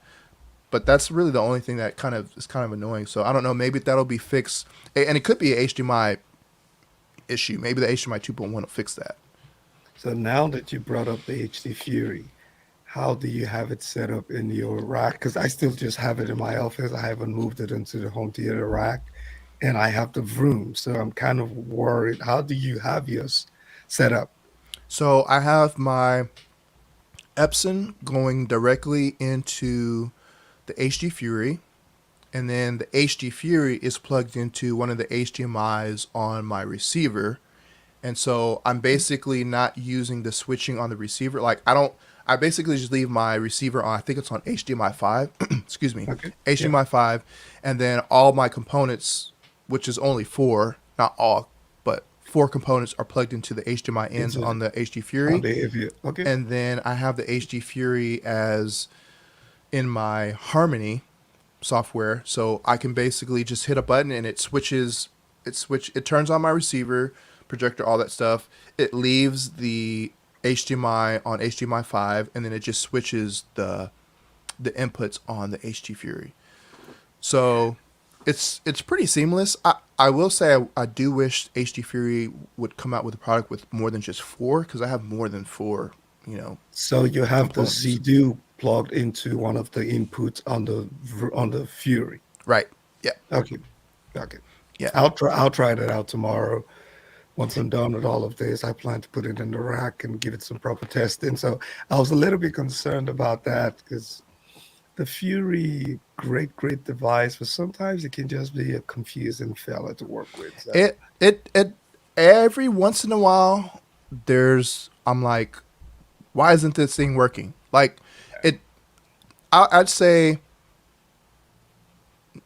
But that's really the only thing that is kind of annoying. So I don't know. Maybe that'll be fixed, and it could be a HDMI issue. Maybe the HDMI 2.1 will fix that. So now that you brought up the HD Fury, how do you have it set up in your rack? Because I still just have it in my office. I haven't moved it into the home theater rack, and I have the room, so I'm kind of worried. How do you have yours set up? So I have my Epson going directly into the HD Fury, and then the HD Fury is plugged into one of the HDMI's on my receiver. And so I'm basically not using the switching on the receiver. Like I basically just leave my receiver on, I think it's on HDMI 5, excuse me, Okay. Yeah. HDMI 5, and then all my components, which is only four, not all, but four components are plugged into the HDMI ends Into on the HD on Fury. the AV. Okay. And then I have the HD Fury as in my Harmony software, so I can basically just hit a button and it turns on my receiver, projector, all that stuff. It leaves the HDMI on HDMI 5, and then it just switches the inputs on the HD Fury. So it's pretty seamless. I will say I do wish HD Fury would come out with a product with more than just four, because I have more than four, So you have the components. Zidoo plugged into one of the inputs on the Fury. Right. Yeah. Okay. Okay. Yeah. I'll try that out tomorrow. Once I'm done with all of this, I plan to put it in the rack and give it some proper testing. So I was a little bit concerned about that because the Fury, great device, but sometimes it can just be a confusing fella to work with. So It every once in a while I'm like, why isn't this thing working? Like it I'd say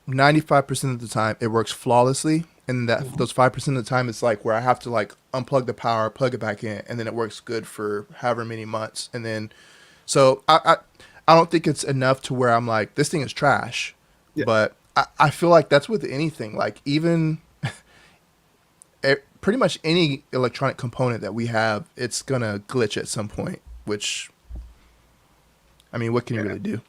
95% of the time it works flawlessly, and that mhm. those 5% of the time it's like where I have to like unplug the power, plug it back in, and then it works good for however many months. And then so I don't think it's enough to where I'm like, this thing is trash. Yeah, But I feel like that's with anything. Like even pretty much any electronic component that we have, it's gonna glitch at some point. Which, I mean, what can you yeah, really do?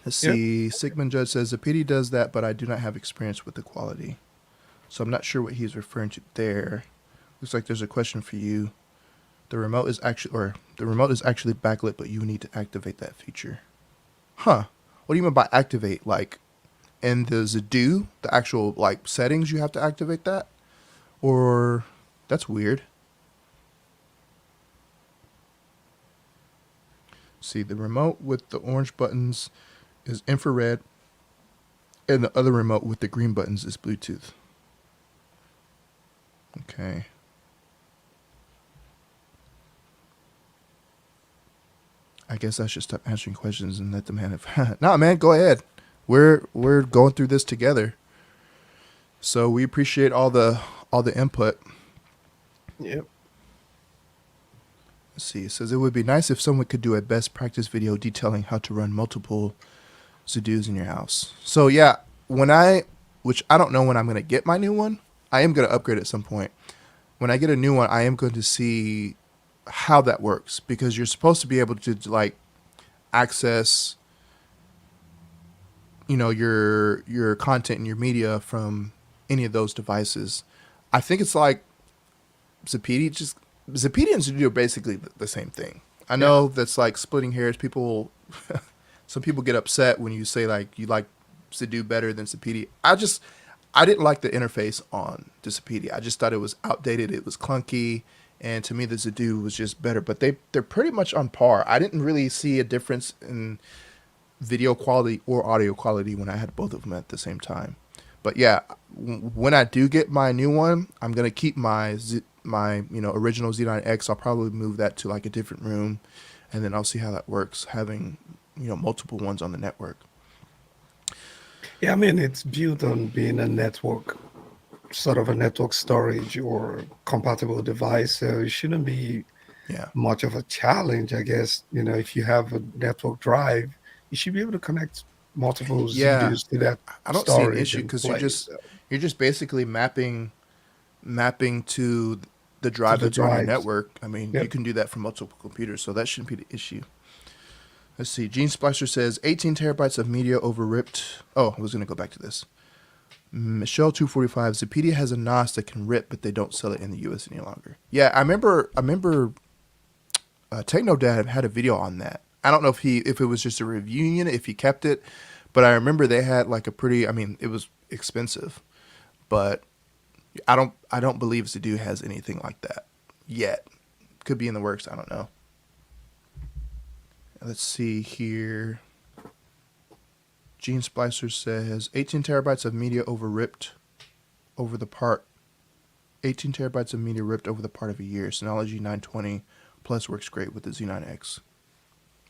Let's yeah. see. Sigmund Judge says the PD does that, but I do not have experience with the quality, so I'm not sure what he's referring to there. Looks like there's a question for you. The remote is actually backlit, but you need to activate that feature. Huh? What do you mean by activate? Like in the Zidoo, the actual like settings, you have to activate that, or that's weird. See, the remote with the orange buttons is infrared, and the other remote with the green buttons is Bluetooth. Okay. I guess I should stop answering questions and let them have it. Nah, man, go ahead. We're going through this together, so we appreciate all the input. Yeah. Let's see. It says it would be nice if someone could do a best practice video detailing how to run multiple Zidoos in your house. So yeah, which I don't know when I'm gonna get my new one. I am gonna upgrade at some point. When I get a new one, I am going to see how that works, because you're supposed to be able to like access, your content and your media from any of those devices. I think it's like Zappiti. Just Zappiti and Zidoo are basically the same thing. I Yeah. know that's like splitting hairs. Some people get upset when you say like you like Zidoo better than Zappiti. I didn't like the interface on the Zappiti. I just thought it was outdated. It was clunky, and to me the Zidoo was just better. But they're pretty much on par. I didn't really see a difference in video quality or audio quality when I had both of them at the same time. But yeah, when I do get my new one, I'm gonna keep my original Z9X. I'll probably move that to like a different room, and then I'll see how that works, having multiple ones on the network. Yeah, I mean, it's built on being a network, sort of a network storage or compatible device. So it shouldn't be Yeah, much of a challenge, I guess. If you have a network drive, you should be able to connect multiple yeah. ZDs to that I don't see an storage issue and because you're play just you're just basically mapping to the to drive the that's on your drives. network. I mean, you Yep. can do that from multiple computers, so that shouldn't be the issue. Let's see. Gene Splicer says 18 terabytes of media over ripped. Oh, I was going to go back to this. Michelle 245. Zapedia has a NOS that can rip, but they don't sell it in the US any longer. Yeah, I remember Techno Dad had a video on that. I don't know if it was just a reviewing it, if he kept it, but I remember they had like a pretty. I mean, it was expensive, but I don't believe Zidoo has anything like that yet. Could be in the works. I don't know. Let's see here. Gene Splicer says 18 terabytes of media ripped over the part. 18 terabytes of media ripped over the part of a year. Synology 920 Plus works great with the Z9X.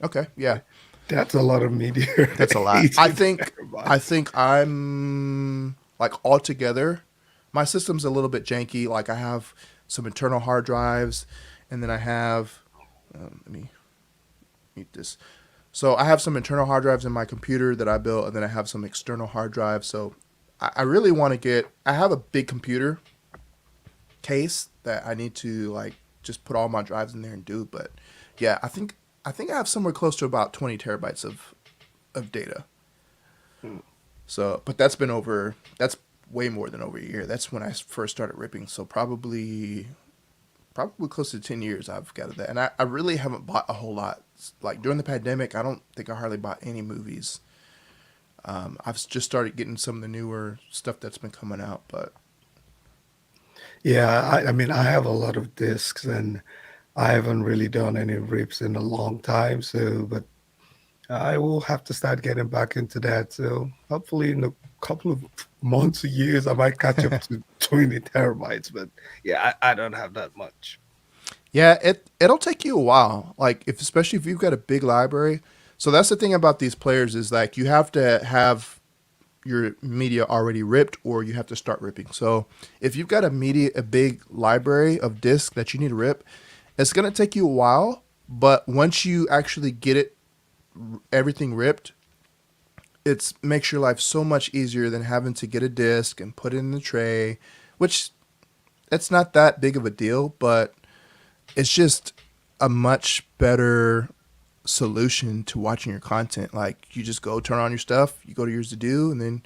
Okay, yeah. That's a lot of media. That's a lot. 18 terabytes. I think I'm like altogether, my system's a little bit janky. Like I have some internal hard drives, and then I have let me mute this. So I have some internal hard drives in my computer that I built, and then I have some external hard drives. So I really want to I have a big computer case that I need to like just put all my drives in there and do. But yeah, I think I have somewhere close to about 20 terabytes of data. So, but that's way more than over a year. That's when I first started ripping. So probably close to 10 years I've got that. And I really haven't bought a whole lot. Like during the pandemic, I don't think I hardly bought any movies. I've just started getting some of the newer stuff that's been coming out, but Yeah, I mean, I have a lot of discs, and I haven't really done any rips in a long time. So, but I will have to start getting back into that. So, hopefully, in a couple of months or years, I might catch up to 20 terabytes. But yeah, I don't have that much. yeah, it'll take you a while. Like especially if you've got a big library. So that's the thing about these players is like you have to have your media already ripped or you have to start ripping. So if you've got a big library of discs that you need to rip, it's going to take you a while, but once you actually get everything ripped, it makes your life so much easier than having to get a disc and put it in the tray, which it's not that big of a deal, but it's just a much better solution to watching your content. Like you just go turn on your stuff, you go to your Zidoo, and then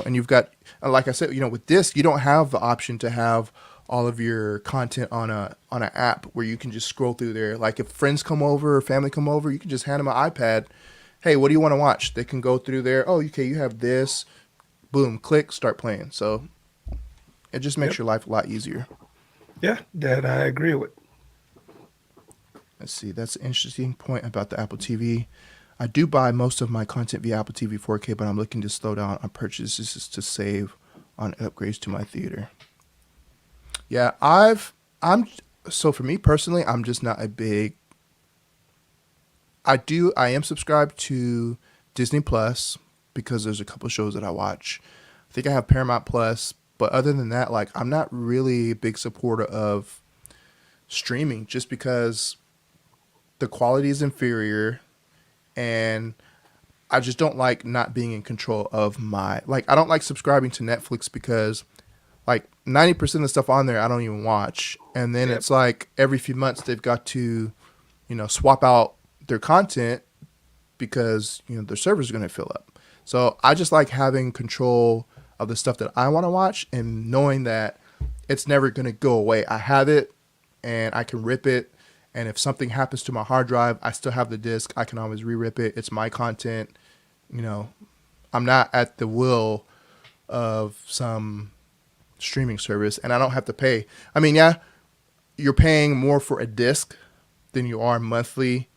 and you've got, like I said, with this you don't have the option to have all of your content on an app where you can just scroll through there. Like if friends come over or family come over, you can just hand them an iPad. Hey, what do you want to watch? They can go through there. Oh, okay, you have this. Boom, click, start playing. So it just makes Yep. your life a lot easier. Yeah, that I agree with. Let's see. That's an interesting point about the Apple TV. I do buy most of my content via Apple TV 4K, but I'm looking to slow down on purchases to save on upgrades to my theater. Yeah, so for me personally, I'm just not a big. I am subscribed to Disney Plus because there's a couple shows that I watch. I think I have Paramount Plus, but other than that, like I'm not really a big supporter of streaming just because the quality is inferior and I just don't like not being in control of I don't like subscribing to Netflix because like 90% of the stuff on there I don't even watch. And then Yep. it's like every few months they've got to, swap out their content because, their servers are going to fill up. So I just like having control of the stuff that I want to watch and knowing that it's never going to go away. I have it and I can rip it. And if something happens to my hard drive, I still have the disc. I can always re-rip it. It's my content. I'm not at the will of some streaming service, and I don't have to pay. I mean, yeah, you're paying more for a disc than you are monthly.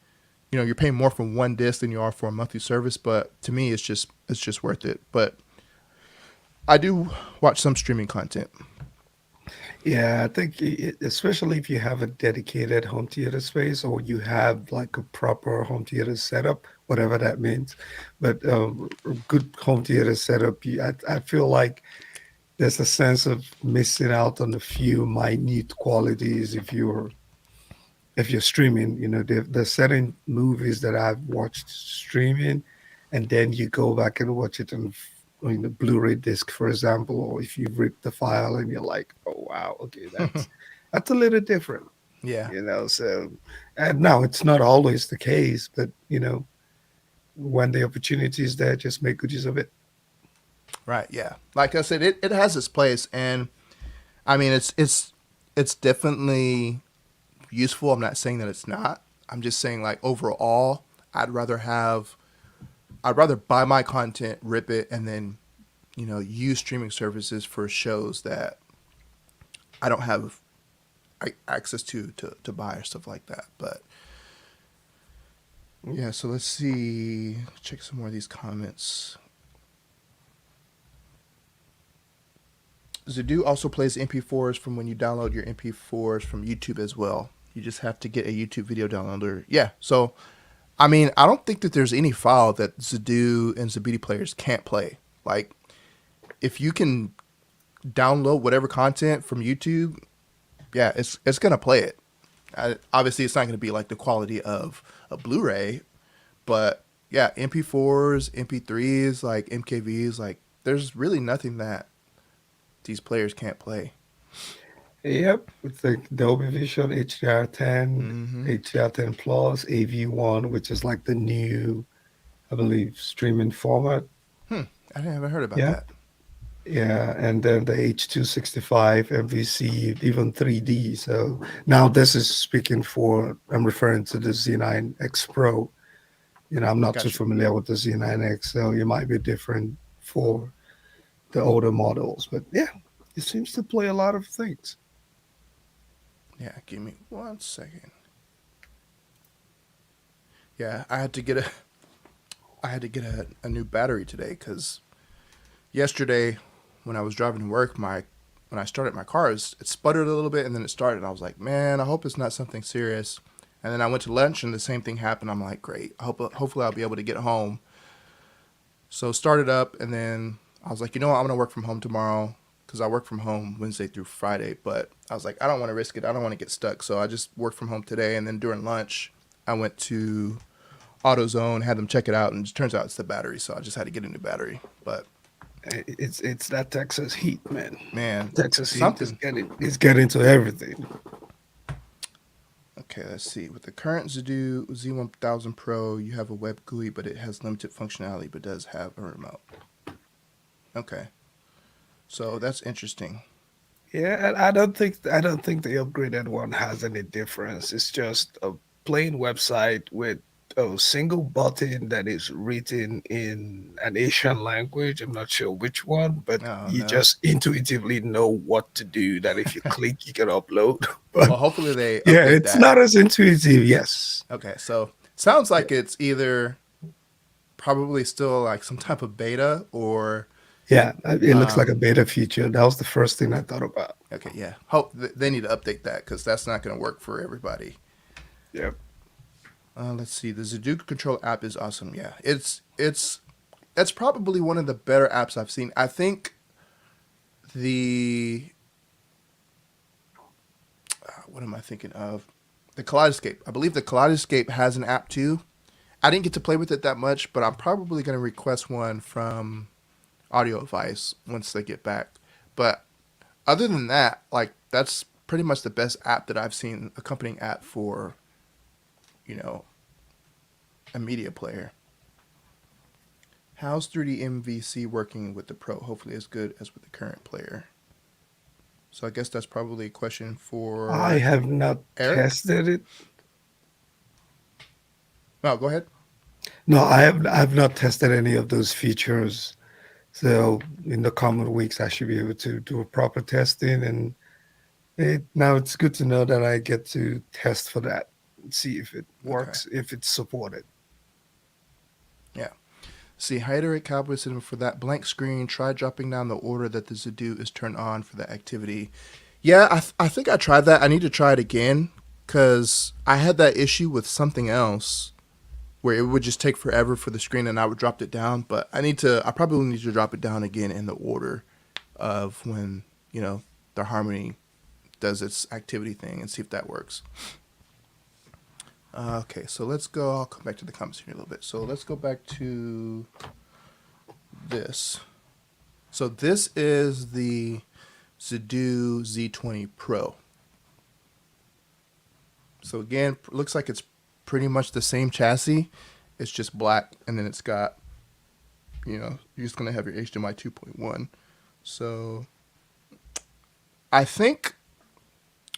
You're paying more for one disc than you are for a monthly service. But to me, it's just worth it. But I do watch some streaming content. Yeah, I think especially if you have a dedicated home theater space or you have like a proper home theater setup, whatever that means. But a good home theater setup, I feel like there's a sense of missing out on a few minute qualities if you're streaming. There's certain movies that I've watched streaming, and then you go back and watch it on the Blu-ray disc, for example, or if you rip the file and you're like, oh wow, okay, that's a little different, Yeah. So, and now it's not always the case, but when the opportunity is there, just make good use of it. Right. Yeah. Like I said, it has its place, and I mean it's definitely useful. I'm not saying that it's not. I'm just saying, like, overall, I'd rather buy my content, rip it, and then, use streaming services for shows that I don't have access to buy or stuff like that. But yeah, so let's see. Check some more of these comments. Zidoo also plays MP4s from when you download your MP4s from YouTube as well. You just have to get a YouTube video downloader. Yeah, so I mean, I don't think that there's any file that Zidoo and Zibidi players can't play. Like, if you can download whatever content from YouTube, yeah, it's gonna play it. Obviously, it's not gonna be like the quality of a Blu-ray, but yeah, MP4s, MP3s, like MKVs, like there's really nothing that these players can't play. Yep, with the Dolby Vision HDR10, Mm-hmm. HDR10 Plus, AV1, which is like the new, I believe, streaming format. I haven't heard about Yeah, that. yeah, and then the H265, MVC, even 3D. So now this is I'm referring to the Z9X Pro. I'm not too Gotcha. familiar with the Z9X, so it might be different for the older models. But yeah, it seems to play a lot of things. Yeah, give me 1 second. Yeah, I had to get a new battery today because yesterday when I was driving to work, when I started my car, it sputtered a little bit and then it started. And I was like, man, I hope it's not something serious. And then I went to lunch and the same thing happened. I'm like, great. Hopefully I'll be able to get home. So started up and then I was like, I'm going to work from home tomorrow because I work from home Wednesday through Friday. But I was like, I don't want to risk it. I don't want to get stuck. So I just worked from home today. And then during lunch, I went to AutoZone, had them check it out, and it turns out it's the battery. So I just had to get a new battery. But It's that Texas heat, man. man, Texas heat something. is getting to everything. Okay, let's see. With the current Zidoo Z1000 Pro, you have a web GUI, but it has limited functionality, but does have a remote. Okay, so that's interesting. Yeah, and I don't think the upgraded one has any difference. It's just a plain website with a single button that is written in an Asian language. I'm not sure which one, but Oh you no. just intuitively know what to do. That if you click, you can upload. Well, But hopefully they yeah, update it's that. not as intuitive. Yes. Okay, so sounds Yeah. like it's either probably still like some type of beta or Yeah, it looks like a um. beta feature. That was the first thing I thought about. Okay, yeah. Hope they need to update that because that's not going to work for everybody. Yep. Let's see. The Zidoo Control app is awesome. Yeah, it's probably one of the better apps I've seen. I think the what am I thinking of? The Kaleidoscape. I believe the Kaleidoscape has an app too. I didn't get to play with it that much, but I'm probably going to request one from Audio Advice once they get back. But other than that, like that's pretty much the best app that I've seen, accompanying app for, you know, a media player. How's 3D MVC working with the Pro? Hopefully as good as with the current player. So I guess that's probably a question for I have not Eric. tested it. No, go ahead. No, I've not tested any of those features. So in the coming weeks, I should be able to do a proper testing. And now it's good to know that I get to test for that and see if it Okay. works, if it's supported. Yeah. See, Hatoraid Cowboy Cinema for that blank screen. Try dropping down the order that the Zidoo is turned on for the activity. Yeah, I think I tried that. I need to try it again because I had that issue with something else where it would just take forever for the screen and I would drop it down. But I probably need to drop it down again in the order of when, the Harmony does its activity thing and see if that works. Okay, so let's go. I'll come back to the comments here in a little bit. So let's go back to this. So this is the Zidoo Z20 Pro. So again, looks like it's pretty much the same chassis. It's just black, and then it's got, you're just going to have your HDMI 2.1. So I think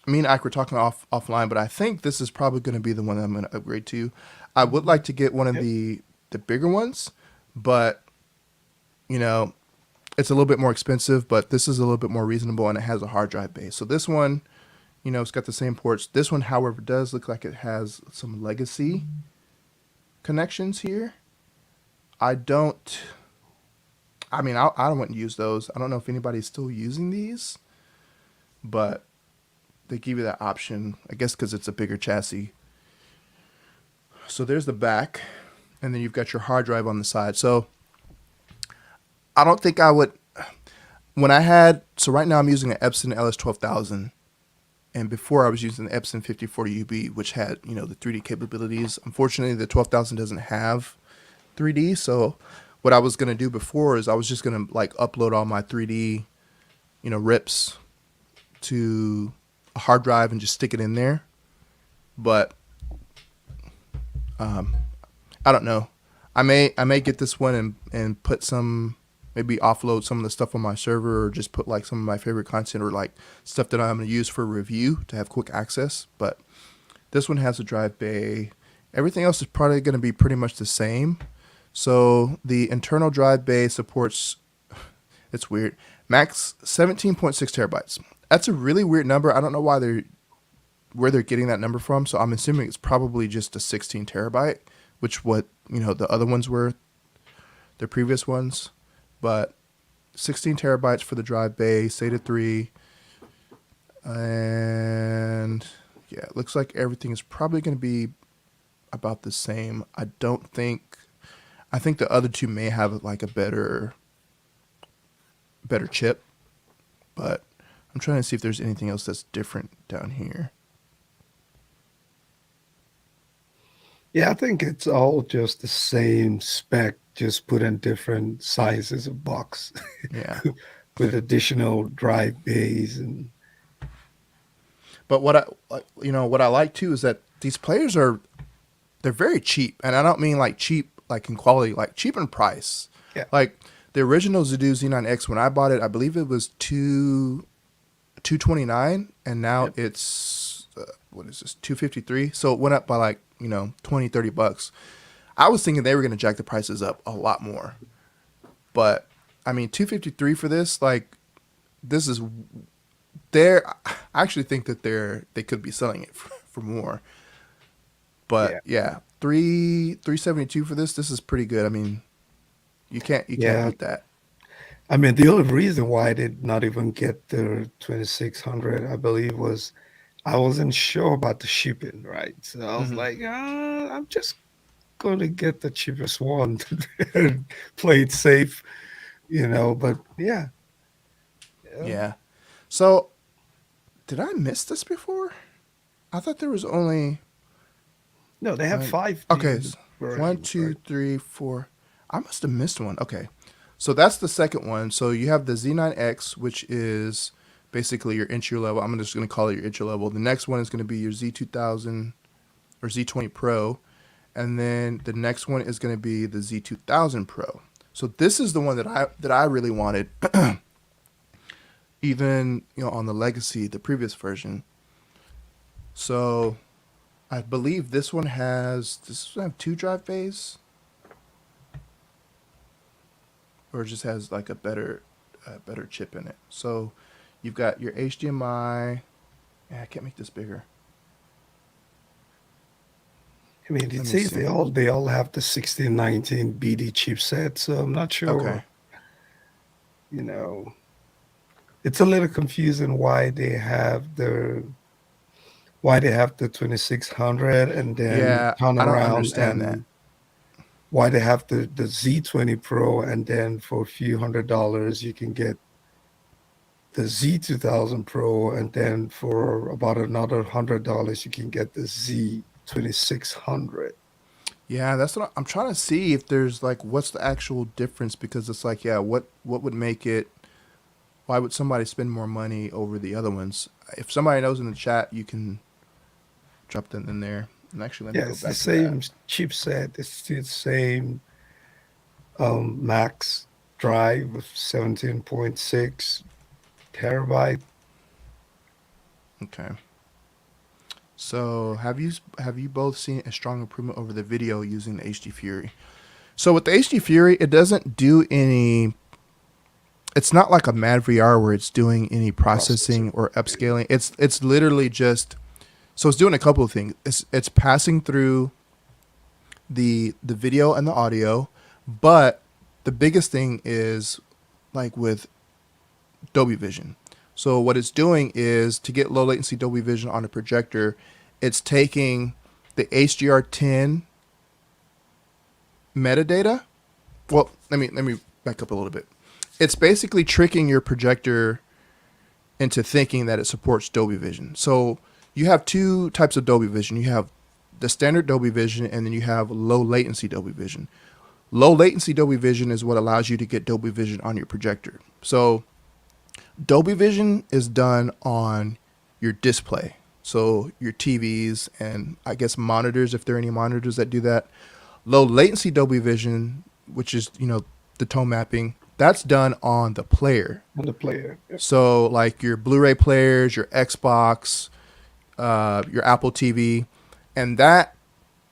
me and Ike were talking offline, but I think this is probably going to be the one that I'm going to upgrade to. I would like to get one of Yep. the bigger ones, but you know, it's a little bit more expensive, but this is a little bit more reasonable and it has a hard drive base. So this one, it's got the same ports. This one, however, does look like it has some legacy connections here. I don't, I mean, I wouldn't use those. I don't know if anybody's still using these, but they give you that option, I guess, because it's a bigger chassis. So there's the back, and then you've got your hard drive on the side. So I don't think I would, so right now I'm using an Epson LS12000. And before I was using the Epson 5040UB, which had, the 3D capabilities. Unfortunately, the 12,000 doesn't have 3D. So what I was going to do before is I was just going to like upload all my 3D, rips to a hard drive and just stick it in there. But I don't know. I may get this one and put maybe offload some of the stuff on my server, or just put like some of my favorite content or like stuff that I'm going to use for review to have quick access. But this one has a drive bay. Everything else is probably going to be pretty much the same. So the internal drive bay supports, it's weird, max 17.6 terabytes. That's a really weird number. I don't know where they're getting that number from. So I'm assuming it's probably just a 16 terabyte, which the other ones were, the previous ones. But 16 terabytes for the drive bay, SATA 3. And yeah, it looks like everything is probably going to be about the same. I think the other two may have like a better chip, but I'm trying to see if there's anything else that's different down here. Yeah, I think it's all just the same spec, just put in different sizes of box Yeah. with additional drive bays and But what I like too is that these players they're very cheap, and I don't mean like cheap like in quality, like cheap in price. yeah, Like the original Zidoo Z9X, when I bought it, I believe it was 229, and now yep. it's what is this, 253? So it went up by like 20-30 bucks. I was thinking they were going to jack the prices up a lot more, but I mean 253 for this, like this is I actually think that they could be selling it for more. But Yeah. yeah, 372 for this. This is pretty good. I mean, you can't Yeah. beat that. I mean, the only reason why I did not even get the 2600, I believe, was I wasn't sure about the shipping, right? So I was Hmm. like, I'm just going to get the cheapest one and play it safe, But yeah, yeah. Yeah. So did I miss this before? I thought there was only No, they have one. five Okay, different one, versions, two, right? three, four. I must have missed one. Okay, so that's the second one. So you have the Z9X, which is basically your entry level. I'm just going to call it your entry level. The next one is going to be your Z2000 or Z20 Pro, and then the next one is going to be the Z2000 Pro. So this is the one that I really wanted, even on the legacy, the previous version. So I believe this one have two drive bays, or it just has like a better chip in it. So you've got your HDMI. Yeah, I can't make this bigger. I mean, it Let me says see. they all have the 1619 BD chipset, so I'm not Okay. sure, you know. It's a little confusing why they have the 2600 and then Yeah, turn I don't around understand that. and why they have the Z20 Pro and then for a few $100s you can get the Z2000 Pro and then for about another $100 you can get the Z2600. Yeah, that's what I'm trying to see if there's like what's the actual difference, because it's like, yeah, what would make it, why would somebody spend more money over the other ones? If somebody knows in the chat, you can drop them in there. And actually, let me Yeah, go it's the back to that. same chipset. It's the same max drive with 17.6 terabyte. Okay. So have you both seen a strong improvement over the video using the HD Fury? So with the HD Fury, it doesn't do any. It's not like a Mad VR where it's doing any processing or upscaling. It's literally just, so it's doing a couple of things. It's passing through the video and the audio, but the biggest thing is like with Dolby Vision. So what it's doing is to get low latency Dolby Vision on a projector, it's taking the HDR10 metadata. Well, let me back up a little bit. It's basically tricking your projector into thinking that it supports Dolby Vision. So you have two types of Dolby Vision. You have the standard Dolby Vision, and then you have low latency Dolby Vision. Low latency Dolby Vision is what allows you to get Dolby Vision on your projector. So Dolby Vision is done on your display. So your TVs and I guess monitors, if there are any monitors that do that. Low latency Dolby Vision, which is, the tone mapping, that's done on the player. On the player. Yep. So like your Blu-ray players, your Xbox, your Apple TV, and that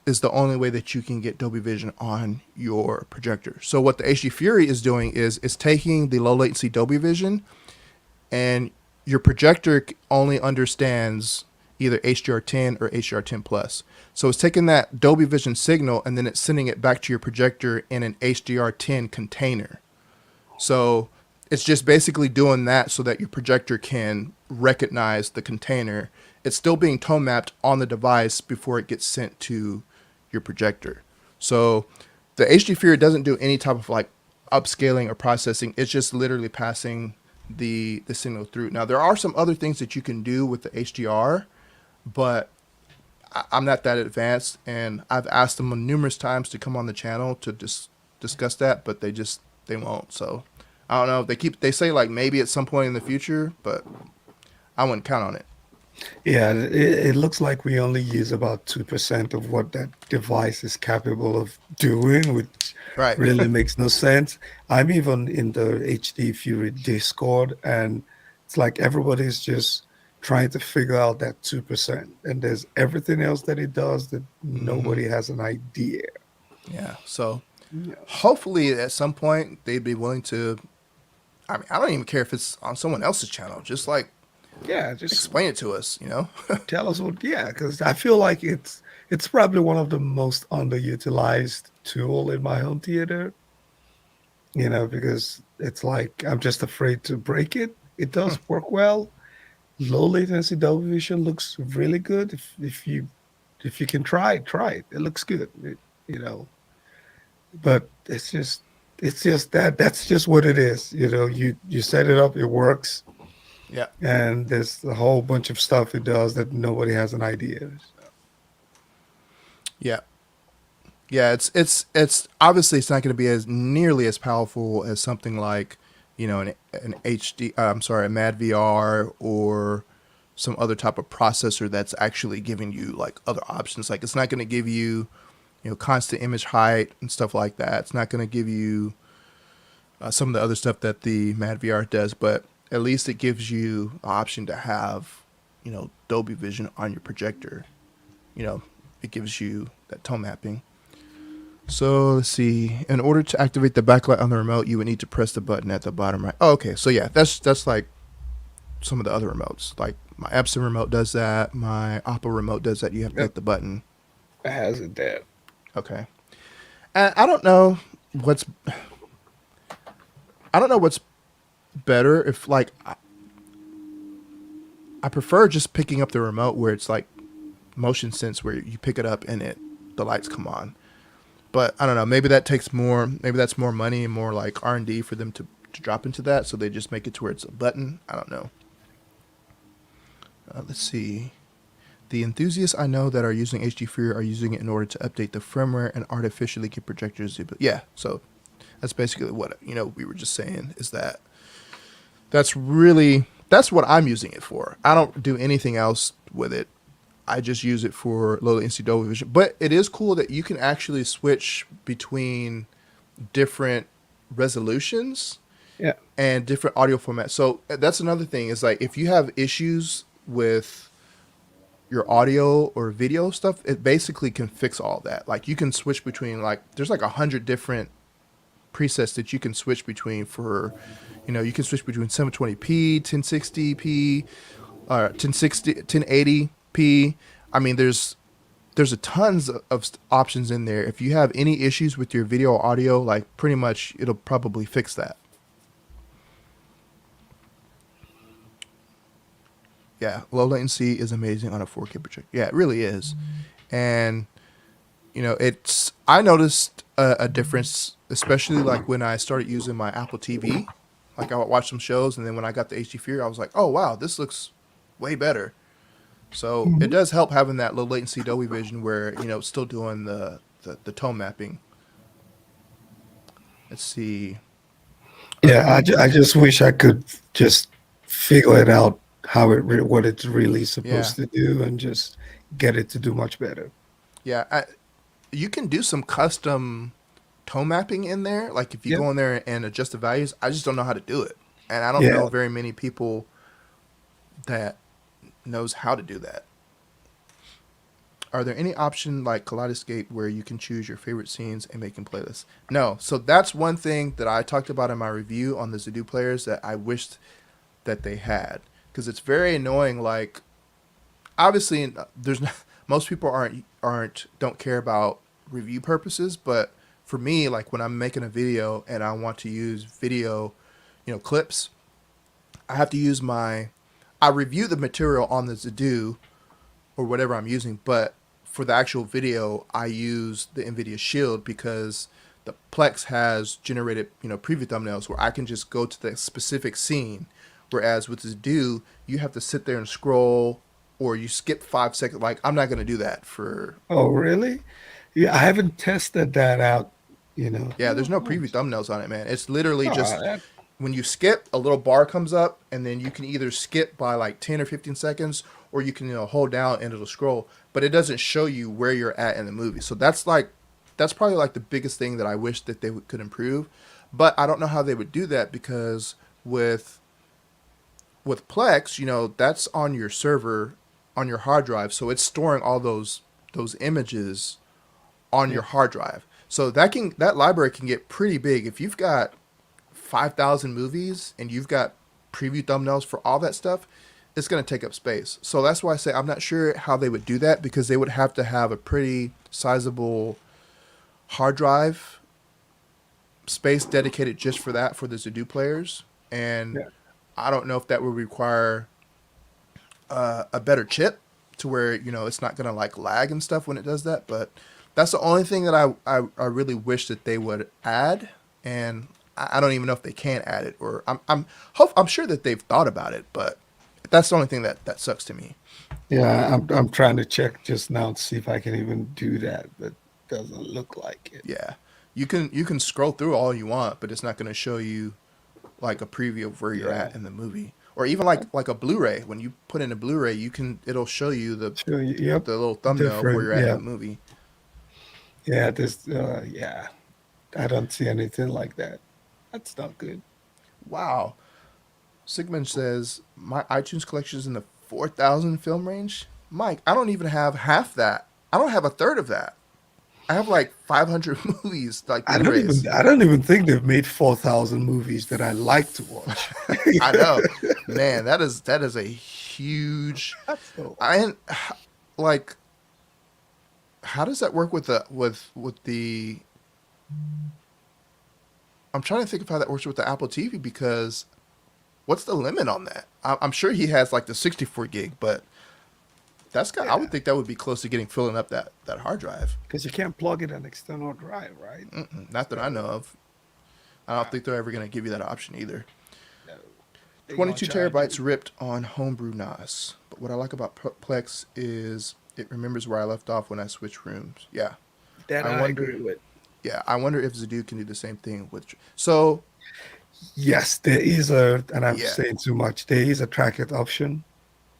is the only way that you can get Dolby Vision on your projector. So what the HD Fury is doing is it's taking the low latency Dolby Vision, and your projector only understands either HDR10 or HDR10 plus. So it's taking that Dolby Vision signal and then it's sending it back to your projector in an HDR10 container. So it's just basically doing that so that your projector can recognize the container. It's still being tone mapped on the device before it gets sent to your projector. So the HD Fury doesn't do any type of like upscaling or processing. It's just literally passing the signal through. Now there are some other things that you can do with the HDR, but I'm not that advanced, and I've asked them numerous times to come on the channel to discuss that, but they won't. So I don't know. They say like maybe at some point in the future, but I wouldn't count on it. Yeah, it looks like we only use about 2% of what that device is capable of doing, which Right. really makes no sense. I'm even in the HD Fury Discord, and it's like everybody's just trying to figure out that 2%. And there's everything else that it does that nobody has an idea. Yeah. So Yeah. hopefully at some point they'd be willing to. I mean, I don't even care if it's on someone else's channel. Just like Yeah, just explain it to us, tell us what, yeah, because I feel like it's probably one of the most underutilized tool in my home theater, because it's like I'm just afraid to break it. It does work well. Low latency Dolby Vision looks really good. If you can try it. It looks good. But it's just that's just what it is. You set it up, it works, Yeah. and there's a whole bunch of stuff it does that nobody has an idea. Yeah. Yeah, it's obviously it's not going to be as nearly as powerful as something like, an HD, a Mad VR or some other type of processor that's actually giving you like other options. Like it's not going to give you, constant image height and stuff like that. It's not going to give you some of the other stuff that the Mad VR does, but at least it gives you an option to have, Dolby Vision on your projector. It gives you that tone mapping. So let's see. In order to activate the backlight on the remote, you would need to press the button at the bottom right. Oh, okay. So yeah, that's like some of the other remotes. Like my Epson remote does that. My Oppo remote does that. You have to hit the button. It has it there. Okay. And I don't know what's better. If like I prefer just picking up the remote where it's like motion sense, where you pick it up and the lights come on. But I don't know. Maybe that's more money and more like R&D for them to drop into that. So they just make it to where it's a button. I don't know. Let's see. The enthusiasts I know that are using HD Fury are using it in order to update the firmware and artificially get projectors. Yeah. So that's basically what, we were just saying is that's what I'm using it for. I don't do anything else with it. I just use it for low latency Dolby Vision. But it is cool that you can actually switch between different resolutions and different audio formats. So that's another thing is like if you have issues with your audio or video stuff, it basically can fix all that. Like you can switch between like there's like 100 different presets that you can switch between for, you can switch between 720p, 1060p, 1080p. I mean, there's a tons of options in there. If you have any issues with your video or audio, like pretty much it'll probably fix that. Yeah, low latency is amazing on a 4K projector. Yeah, it really is. And I noticed a difference, especially like when I started using my Apple TV. Like I would watch some shows, and then when I got the HD Fury, I was like, oh wow, this looks way better. So it does help having that low latency Dolby Vision where it's still doing the tone mapping. Let's see. Yeah, I just wish I could just figure it out how what it's really supposed to do and just get it to do much better. Yeah, you can do some custom tone mapping in there. Like if you go in there and adjust the values, I just don't know how to do it, and I don't know very many people that knows how to do that. Are there any option like Kaleidoscape where you can choose your favorite scenes and make a playlist? No. So that's one thing that I talked about in my review on the Zidoo players that I wished that they had, because it's very annoying. Like obviously there's not, most people don't care about review purposes, but for me, like when I'm making a video and I want to use video, clips, I have to use I review the material on the Zidoo or whatever I'm using, but for the actual video, I use the NVIDIA Shield because the Plex has generated, preview thumbnails where I can just go to the specific scene. Whereas with Zidoo, you have to sit there and scroll, or you skip 5 seconds. Like I'm not going to do that for. Oh, really? Yeah, I haven't tested that out. Yeah, there's no preview thumbnails on it, man. It's literally just when you skip, a little bar comes up, and then you can either skip by like 10 or 15 seconds, or you can hold down and it'll scroll, but it doesn't show you where you're at in the movie. So that's probably like the biggest thing that I wish that they could improve, but I don't know how they would do that because with Plex, that's on your server, on your hard drive, so it's storing all those images on your hard drive. So that library can get pretty big if you've got 5,000 movies and you've got preview thumbnails for all that stuff. It's going to take up space. So that's why I say I'm not sure how they would do that, because they would have to have a pretty sizable hard drive space dedicated just for that for the Zidoo players. And I don't know if that would require a better chip to where, it's not going to like lag and stuff when it does that. But that's the only thing that I really wish that they would add. And I don't even know if they can add it, or I'm sure that they've thought about it, but that's the only thing that sucks to me. Yeah, I'm trying to check just now to see if I can even do that, but it doesn't look like it. Yeah, you can scroll through all you want, but it's not going to show you like a preview of where you're at in the movie, or even like a Blu-ray. When you put in a Blu-ray, it'll show you the little thumbnail of where you're at in the movie. Yeah, I don't see anything like that. That's not good. Wow. Sigmund says, my iTunes collection is in the 4,000 film range. Mike, I don't even have half that. I don't have a third of that. I have like 500 movies. Like I don't even think they've made 4,000 movies that I like to watch. I know, man. That is a huge. How does that work with the? I'm trying to think of how that works with the Apple TV, because what's the limit on that? I'm sure he has like the 64 gig, but I would think that would be close to filling up that hard drive. Because you can't plug it in an external drive, right? Not that I know of. I don't think they're ever going to give you that option either. No. 22 terabytes ripped on Homebrew NAS. But what I like about Plex is it remembers where I left off when I switch rooms. Yeah. That I agree with. Yeah, I wonder if Zidoo can do the same thing with. So, yes, there is and I'm saying too much. There is a track it option.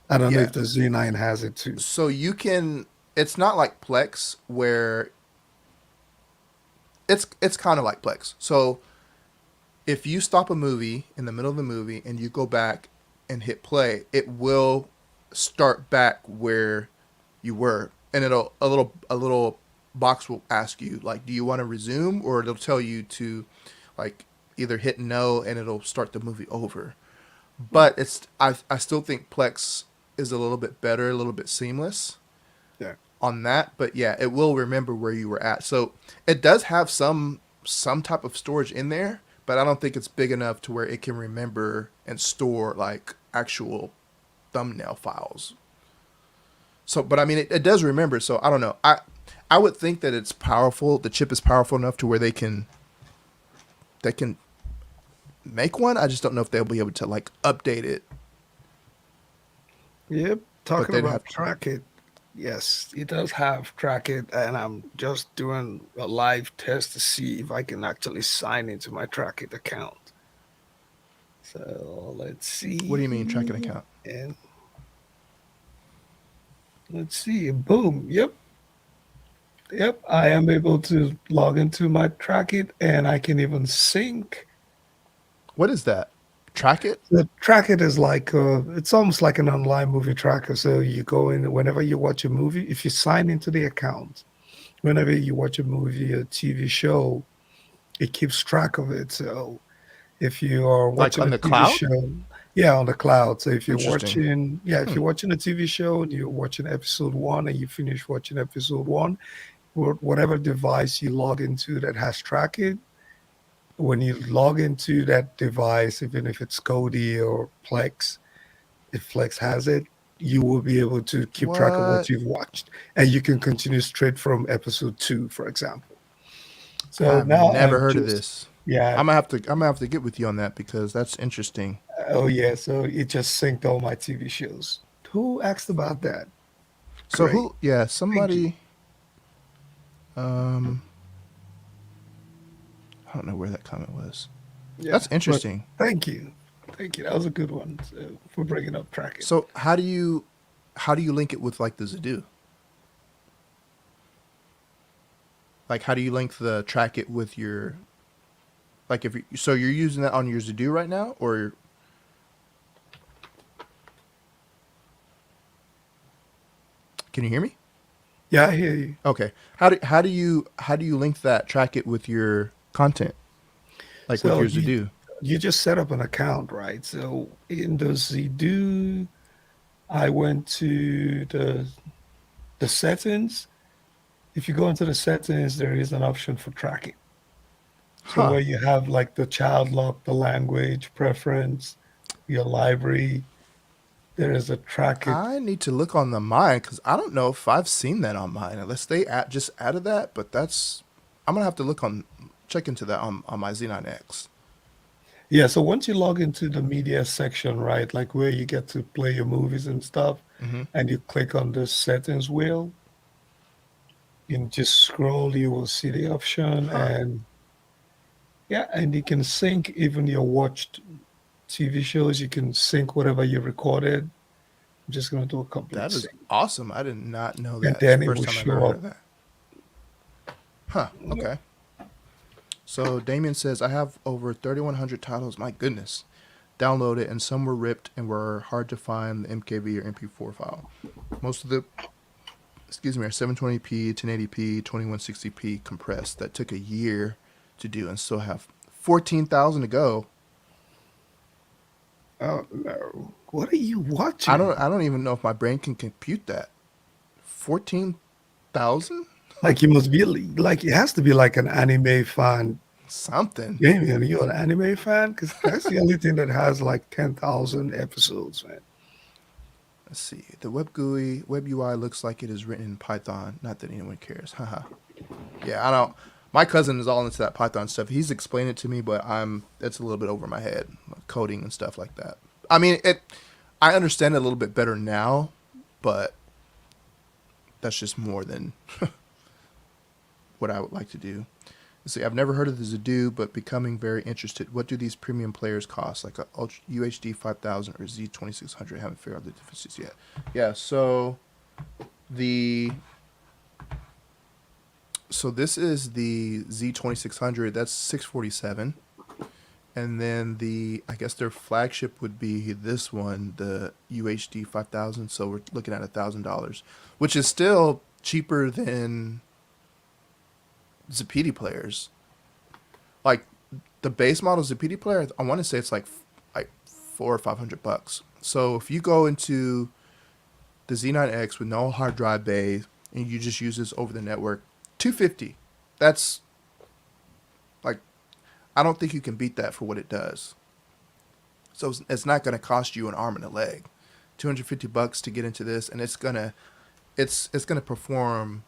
I don't know if the Z9 has it too. So you can. It's not like Plex where. It's kind of like Plex. So, if you stop a movie in the middle of the movie and you go back and hit play, it will start back where you were, and a little box will ask you like, do you want to resume, or it'll tell you to like either hit no and it'll start the movie over. But I still think Plex is a little bit better, a little bit seamless Yeah. on that. But yeah, it will remember where you were at. So it does have some type of storage in there, but I don't think it's big enough to where it can remember and store like actual thumbnail files. So, but I mean, it does remember. So I don't know. I would think that it's powerful. The chip is powerful enough to where they can make one. I just don't know if they'll be able to like update it. Yep. But Talking they'd about have to. Track It, yes, it does have Track It, and I'm just doing a live test to see if I can actually sign into my Track It account. So let's What do you mean see, tracking account? and let's see. Boom. Yep. Yep. I am able to log into my Track It, and I can even sync. What is that? Track it? The Track It is like it's almost like an online movie tracker. So you go in whenever you watch a movie. If you sign into the account, whenever you watch a movie, a TV show, it keeps track of it. So if you are Like watching on a the TV cloud? show, yeah, on the cloud. So if you're Interesting. watching, yeah, if Hmm. you're watching a TV show and you're watching episode one and you finish watching episode one, whatever device you log into that has Track It, when you log into that device, even if it's Kodi or Plex, if Plex has it, you will be able to keep track of what What? you've watched, and you can continue straight from episode two, for example. So I've now never I'm heard of just, this. yeah, I'm gonna have to get with you on that because that's interesting. oh yeah. So it just synced all my TV shows. Who asked about that? So Great, who? Yeah, thank you. somebody. Um, I don't know where that comment was. That's Yeah, but interesting. thank you, thank you. That was a good one, for bringing up tracking. So how do you link it with like the Zidoo? Like how do you link the track it with your like if you so you're using that on your Zidoo right now, or can you hear me? Yeah, I hear you. Okay. How do you link that track it with your content, like with So your Zidoo? you just set up an account, right? So in the Zidoo, I went to the settings. If you go into the settings, there is an option for tracking. So Huh. where you have like the child lock, the language preference, your library, there is a track it. I need to look on the mine because I don't know if I've seen that on mine unless they just added that. But that's I'm gonna have to check into that on my Z9X. Yeah, so once you log into the media section, right, like where you get to play your movies and stuff, Mm-hmm. and you click on the settings wheel, you just scroll, you will see the option, Huh. and yeah, and you can sync even your watched TV shows. You can sync whatever you recorded. I'm just gonna do a complete That is sync, awesome. I did not know and that. It's the then it first will time I've ever show heard up. of that. Huh. Okay. So Damien says I have over 3,100 titles. My goodness. Downloaded and some were ripped and were hard to find the MKV or MP4 file. Most of the are 720p, 1080p, 2160p compressed. That took a year to do and still have 14,000 to go. Oh no, what are you I don't watching? I don't even know if my brain can compute that. 14,000? Like you must be like it has to be like an anime fan. Something. Damien, are you an anime fan? Because that's the only thing that has like 10,000 episodes, man. Let's see. The web UI looks like it is written in Python. Not that anyone cares. Haha. Yeah, I don't. My cousin is all into that Python stuff. He's explained it to me, but it's a little bit over my head, like coding and stuff like that. I mean, I understand it a little bit better now, but that's just more than what I would like to do. Let's see, I've never heard of the Zidoo, but becoming very interested. What do these premium players cost? Like a UHD5000 or Z2600? Haven't figured out the differences yet. Yeah, the so this is the Z2600. That's 647, And then I guess their flagship would be this one, the UHD5000. So we're looking at $1,000, which is still cheaper than ZPD players. Like the base model ZPD player, I want to say it's like $400 or $500. So if you go into the Z9X with no hard drive bay and you just use this over the network, $250. That's like, I don't think you can beat that for what it does. So it's not going to cost you an arm and a leg. $250 to get into this, and it's gonna perform.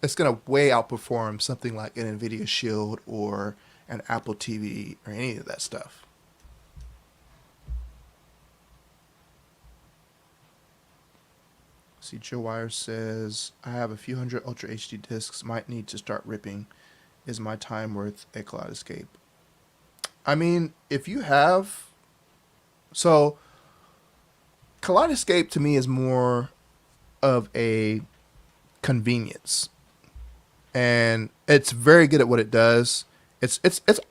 It's gonna way outperform something like an NVIDIA Shield or an Apple TV or any of that stuff. See, Joe Wire says, I have a few hundred Ultra HD discs, might need to start ripping. Is my time worth a Kaleidoscape? I mean, if you have... So, Kaleidoscape to me is more of a convenience. And it's very good at what it does. It's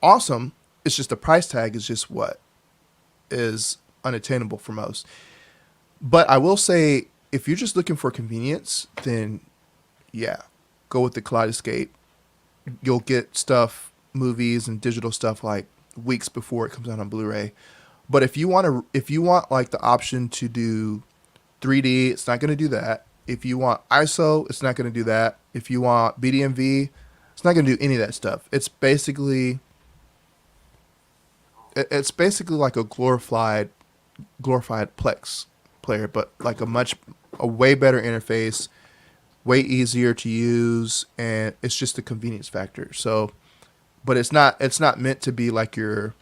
awesome. It's just the price tag is just what is unattainable for most. But I will say, if you're just looking for convenience, then yeah, go with the Kaleidoscape. You'll get stuff, movies and digital stuff like weeks before it comes out on Blu-ray. But if you want like the option to do 3D, it's not going to do that. If you want ISO, it's not going to do that. If you want BDMV, it's not going to do any of that stuff. It's basically like a glorified Plex player, but like a way better interface, way easier to use, and it's just a convenience factor. So, but it's not meant to be like your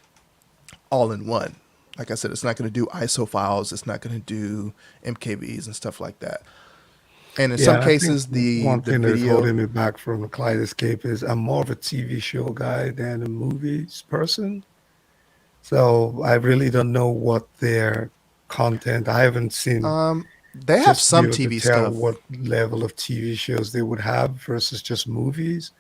all-in-one. Like I said, it's not going to do ISO files. It's not going to do MKVs and stuff like that. And in some cases, the thing video... that's holding me back from the Kaleidoscape is I'm more of a TV show guy than a movies person. So I really don't know what their content. I haven't seen. They have some TV stuff. What level of TV shows they would have versus just movies,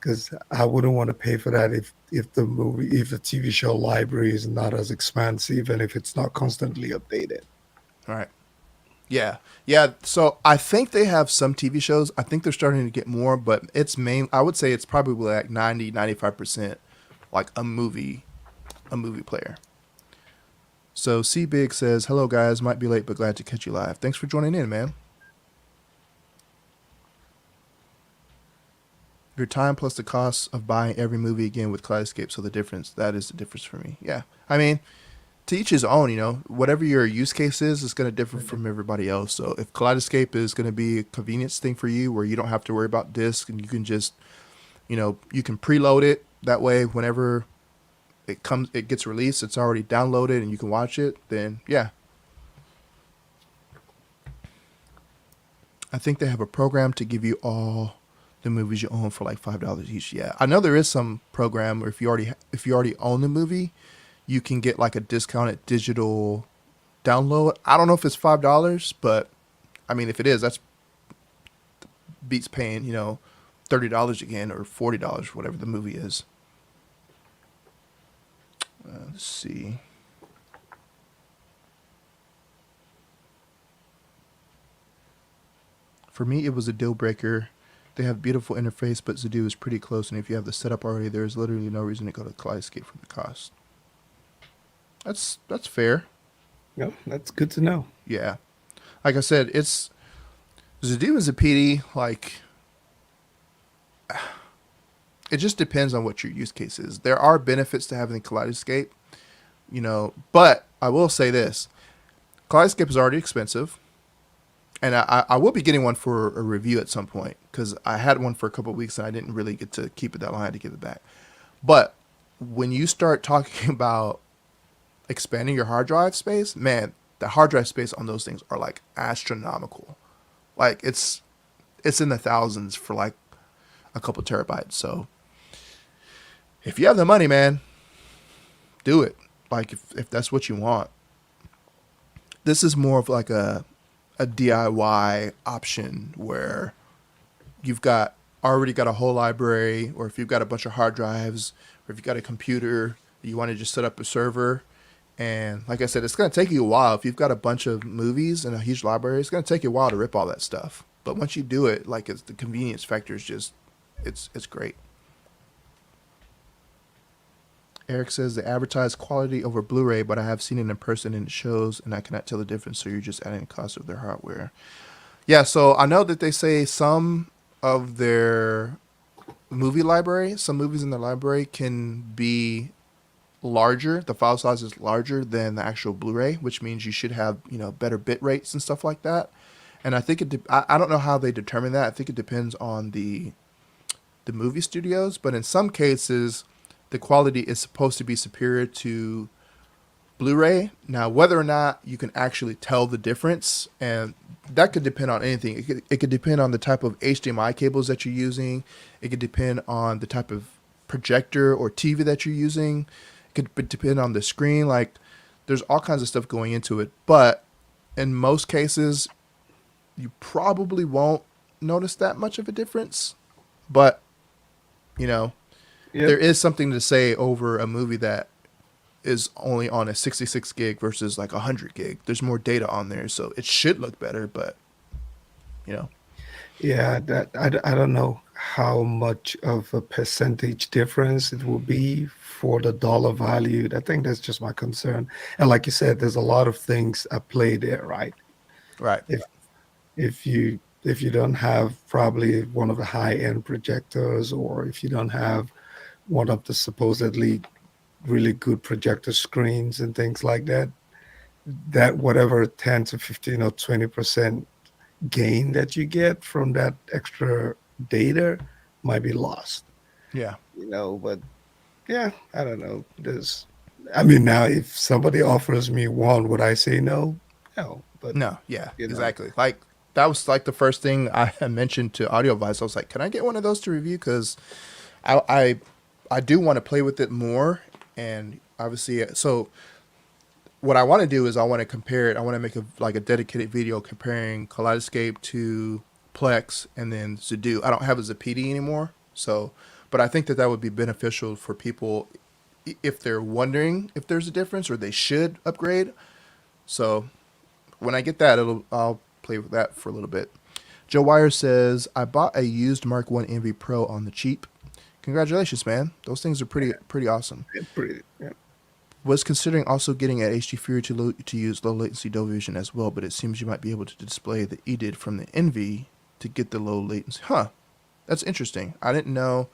because I wouldn't want to pay for that if the TV show library is not as expansive and if it's not constantly updated. All right. Yeah. So I think they have some TV shows. I think they're starting to get more, but I would say it's probably like 90-95% like a movie player. So C Big says, hello guys, might be late but glad to catch you live. Thanks for joining in, man. Your time plus the cost of buying every movie again with Kaleidoscape, so that is the difference for me. Yeah. I mean, to each his own, whatever your use case is, it's going to differ from everybody else. So if Kaleidoscape is going to be a convenience thing for you where you don't have to worry about disc and you can just, you can preload it. That way, whenever it gets released, it's already downloaded and you can watch it, then yeah. I think they have a program to give you all the movies you own for like $5 each. Yeah. I know there is some program where if you already own the movie, you can get like a discounted digital download. I don't know if it's $5, but I mean, if it is, that's beats paying, $30 again or $40, whatever the movie is. Let's see. For me, it was a deal breaker. They have beautiful interface, but Zidoo is pretty close, and if you have the setup already, there is literally no reason to go to Kaleidoscape for the cost. That's fair. Yep, that's good to know. Yeah. Like I said, Zidoo is a PD, like, it just depends on what your use case is. There are benefits to having Kaleidoscape, but I will say this. Kaleidoscape is already expensive, and I will be getting one for a review at some point because I had one for a couple of weeks and I didn't really get to keep it that long. I had to give it back. But when you start talking about expanding your hard drive space, man, the hard drive space on those things are like astronomical. Like it's in the thousands for like a couple terabytes. So if you have the money, man, do it. Like if that's what you want. This is more of like a DIY option where you've already got a whole library, or if you've got a bunch of hard drives, or if you've got a computer You want to just set up a server. And like I said, it's going to take you a while. If you've got a bunch of movies and a huge library, it's going to take you a while to rip all that stuff. But once you do it, like it's the convenience factor is just, it's great. Eric says they advertise quality over Blu-ray, but I have seen it in person and it shows, and I cannot tell the difference. So you're just adding the cost of their hardware. Yeah, so I know that they say some of their movie library, some movies in their library can be larger. The file size is larger than the actual Blu-ray, which means you should have, better bit rates and stuff like that. And I think I don't know how they determine that. I think it depends on the movie studios, but in some cases, the quality is supposed to be superior to Blu-ray. Now, whether or not you can actually tell the difference, and that could depend on anything. It could depend on the type of HDMI cables that you're using. It could depend on the type of projector or TV that you're using. It could depend on the screen. Like, there's all kinds of stuff going into it. But in most cases, you probably won't notice that much of a difference. But, Yep. there is something to say over a movie that is only on a 66 gig versus like 100 gig. There's more data on there, so it should look better, but, you know. Yeah, I don't know how much of a percentage difference it will be for the dollar value. I think that's just my concern. And like you said, there's a lot of things at play there, right? Right. If if you don't have probably one of the high-end projectors, or if you don't have one of the supposedly really good projector screens and things like that, that whatever 10 to 15 or 20% gain that you get from that extra data might be lost, Yeah. but yeah, I don't know. I mean, now if somebody offers me one, would I say no? No, but No, yeah, you know, exactly. Like, that was like the first thing I mentioned to AudioVice. I was like, can I get one of those to review? Because I, I, I do want to play with it more. And obviously, so what I want to do is I want to compare it. I want to make a dedicated video comparing Kaleidoscape to Plex and then Zidoo. I don't have a Zapedi anymore, so but I think that would be beneficial for people if they're wondering if there's a difference or they should upgrade. So when I get that, I'll play with that for a little bit. Joe Wire says I bought a used Mark One Envy Pro on the cheap. Congratulations, man! Those things are pretty awesome. yeah. Was considering also getting an HD Fury to use low latency Dolby Vision as well, but it seems you might be able to display the EDID from the Envy to get the low latency. Huh, that's interesting. I didn't know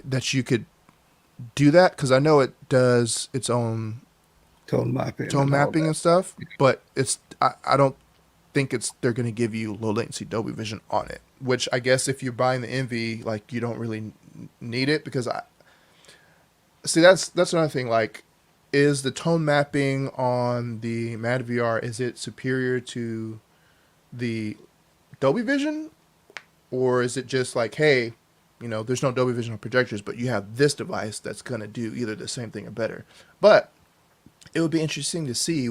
that you could do that because I know it does its own Tone mapping tone and all mapping that. and stuff, but I don't think they're going to give you low latency Dolby Vision on it. Which I guess if you're buying the Envy, like you don't really need it because I see that's another thing. Like, is the tone mapping on the Mad VR is it superior to the Dolby Vision, or is it just like, hey, there's no Dolby Vision on projectors, but you have this device that's gonna do either the same thing or better. But it would be interesting to see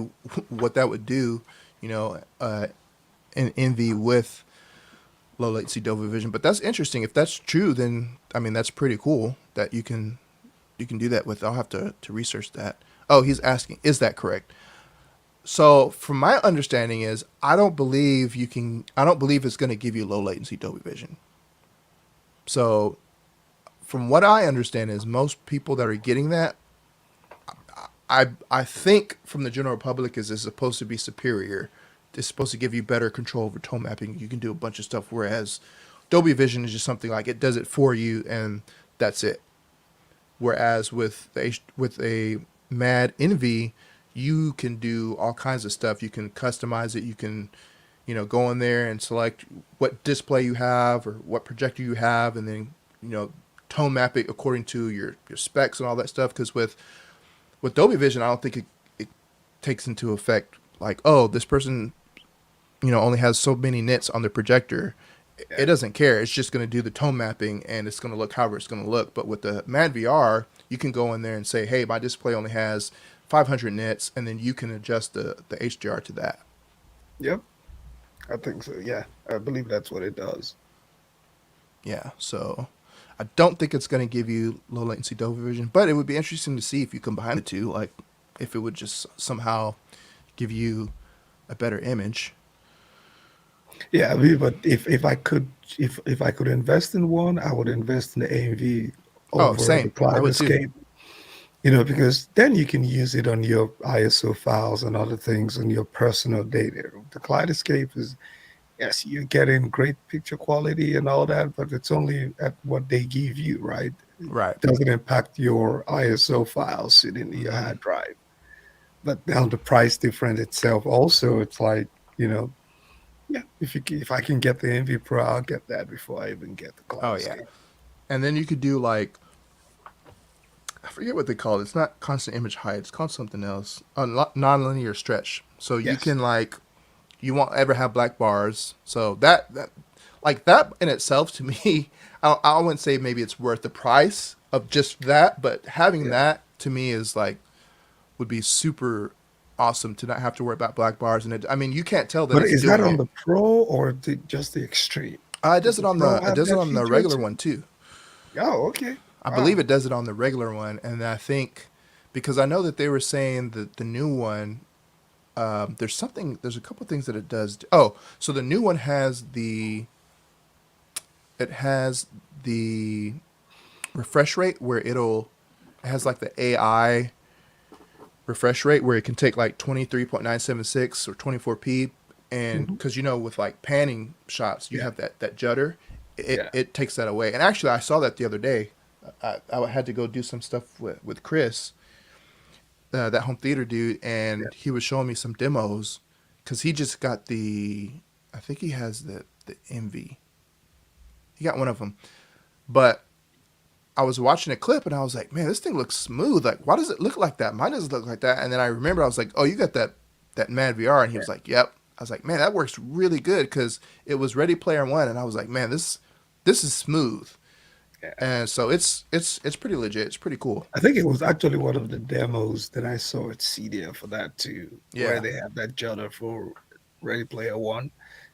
what that would do, you know, uh, in Envy with low latency Dolby Vision. But that's interesting. If that's true, then I mean that's pretty cool that you can do that with. I'll have to research that. Oh, he's asking, is that correct? So, from my understanding is, I don't believe you can. I don't believe it's going to give you low latency Dolby Vision. So, from what I understand is, most people that are getting that, I think from the general public is it's supposed to be superior. It's supposed to give you better control over tone mapping. You can do a bunch of stuff, whereas Dolby Vision is just something like it does it for you and that's it. Whereas with a Mad Envy, you can do all kinds of stuff. You can customize it. You can, go in there and select what display you have or what projector you have, and then tone map it according to your specs and all that stuff. Because with Dolby Vision, I don't think it takes into effect like, oh, this person only has so many nits on the projector. It doesn't care. It's just going to do the tone mapping and it's going to look however it's going to look. But with the Mad VR, you can go in there and say, hey, my display only has 500 nits, and then you can adjust the HDR to that. Yep, I think so. Yeah, I believe that's what it does. Yeah. So I don't think it's going to give you low latency Dolby Vision, but it would be interesting to see if you combine the two, like if it would just somehow give you a better image. Yeah, but if I could invest in one, I would invest in the AMV Oh, over the same. I would too. Kaleidoscape. Because then you can use it on your ISO files and other things on your personal data. The Kaleidoscape is, yes, you're getting great picture quality and all that, but it's only at what they give you, right? It Right. doesn't impact your ISO files sitting in your Hmm. hard drive. But now the price difference itself also, it's like, yeah, if I can get the Envy Pro, I'll get that before I even get the Oh yeah. Kaleidoscape. And then you could do like, I forget what they call it. It's not constant image height. It's called something else. Non-linear stretch. So you Yes. can like, you won't ever have black bars. So that like that in itself to me, I wouldn't say maybe it's worth the price of just that, but having Yeah. that to me is like would be super awesome to not have to worry about black bars. And I mean, you can't tell that But it's is that doing on it. the Pro or just the Extreme? It does Does it the on Pro the have that feature regular too? one too. Oh, okay. I believe Wow. it does it on the regular one, and I think because I know that they were saying that the new one, there's a couple things that it does. Oh, so the new one it has the refresh rate where it has like the AI refresh rate where it can take like 23.976 or 24p, and Hmm. because with like panning shots you Yeah. have that judder, it Yeah. it takes that away. And actually I saw that the other day. I had to go do some stuff with Chris, that home theater dude, Yeah. and he was showing me some demos because he just got I think he has the Envy. He got one of them, but I was watching a clip and I was like, man, this thing looks smooth. Like, why does it look like that? Mine doesn't look like that. And then I remember I was like, oh, you got that Mad VR, and he was like, yep. I was like, man, that works really good because it was Ready Player One, and I was like, man, this is smooth. Yeah. And so it's pretty legit. It's pretty cool. I think it was actually one of the demos that I saw at CDF for that too, where Yeah, they have that judder for Ready Player One.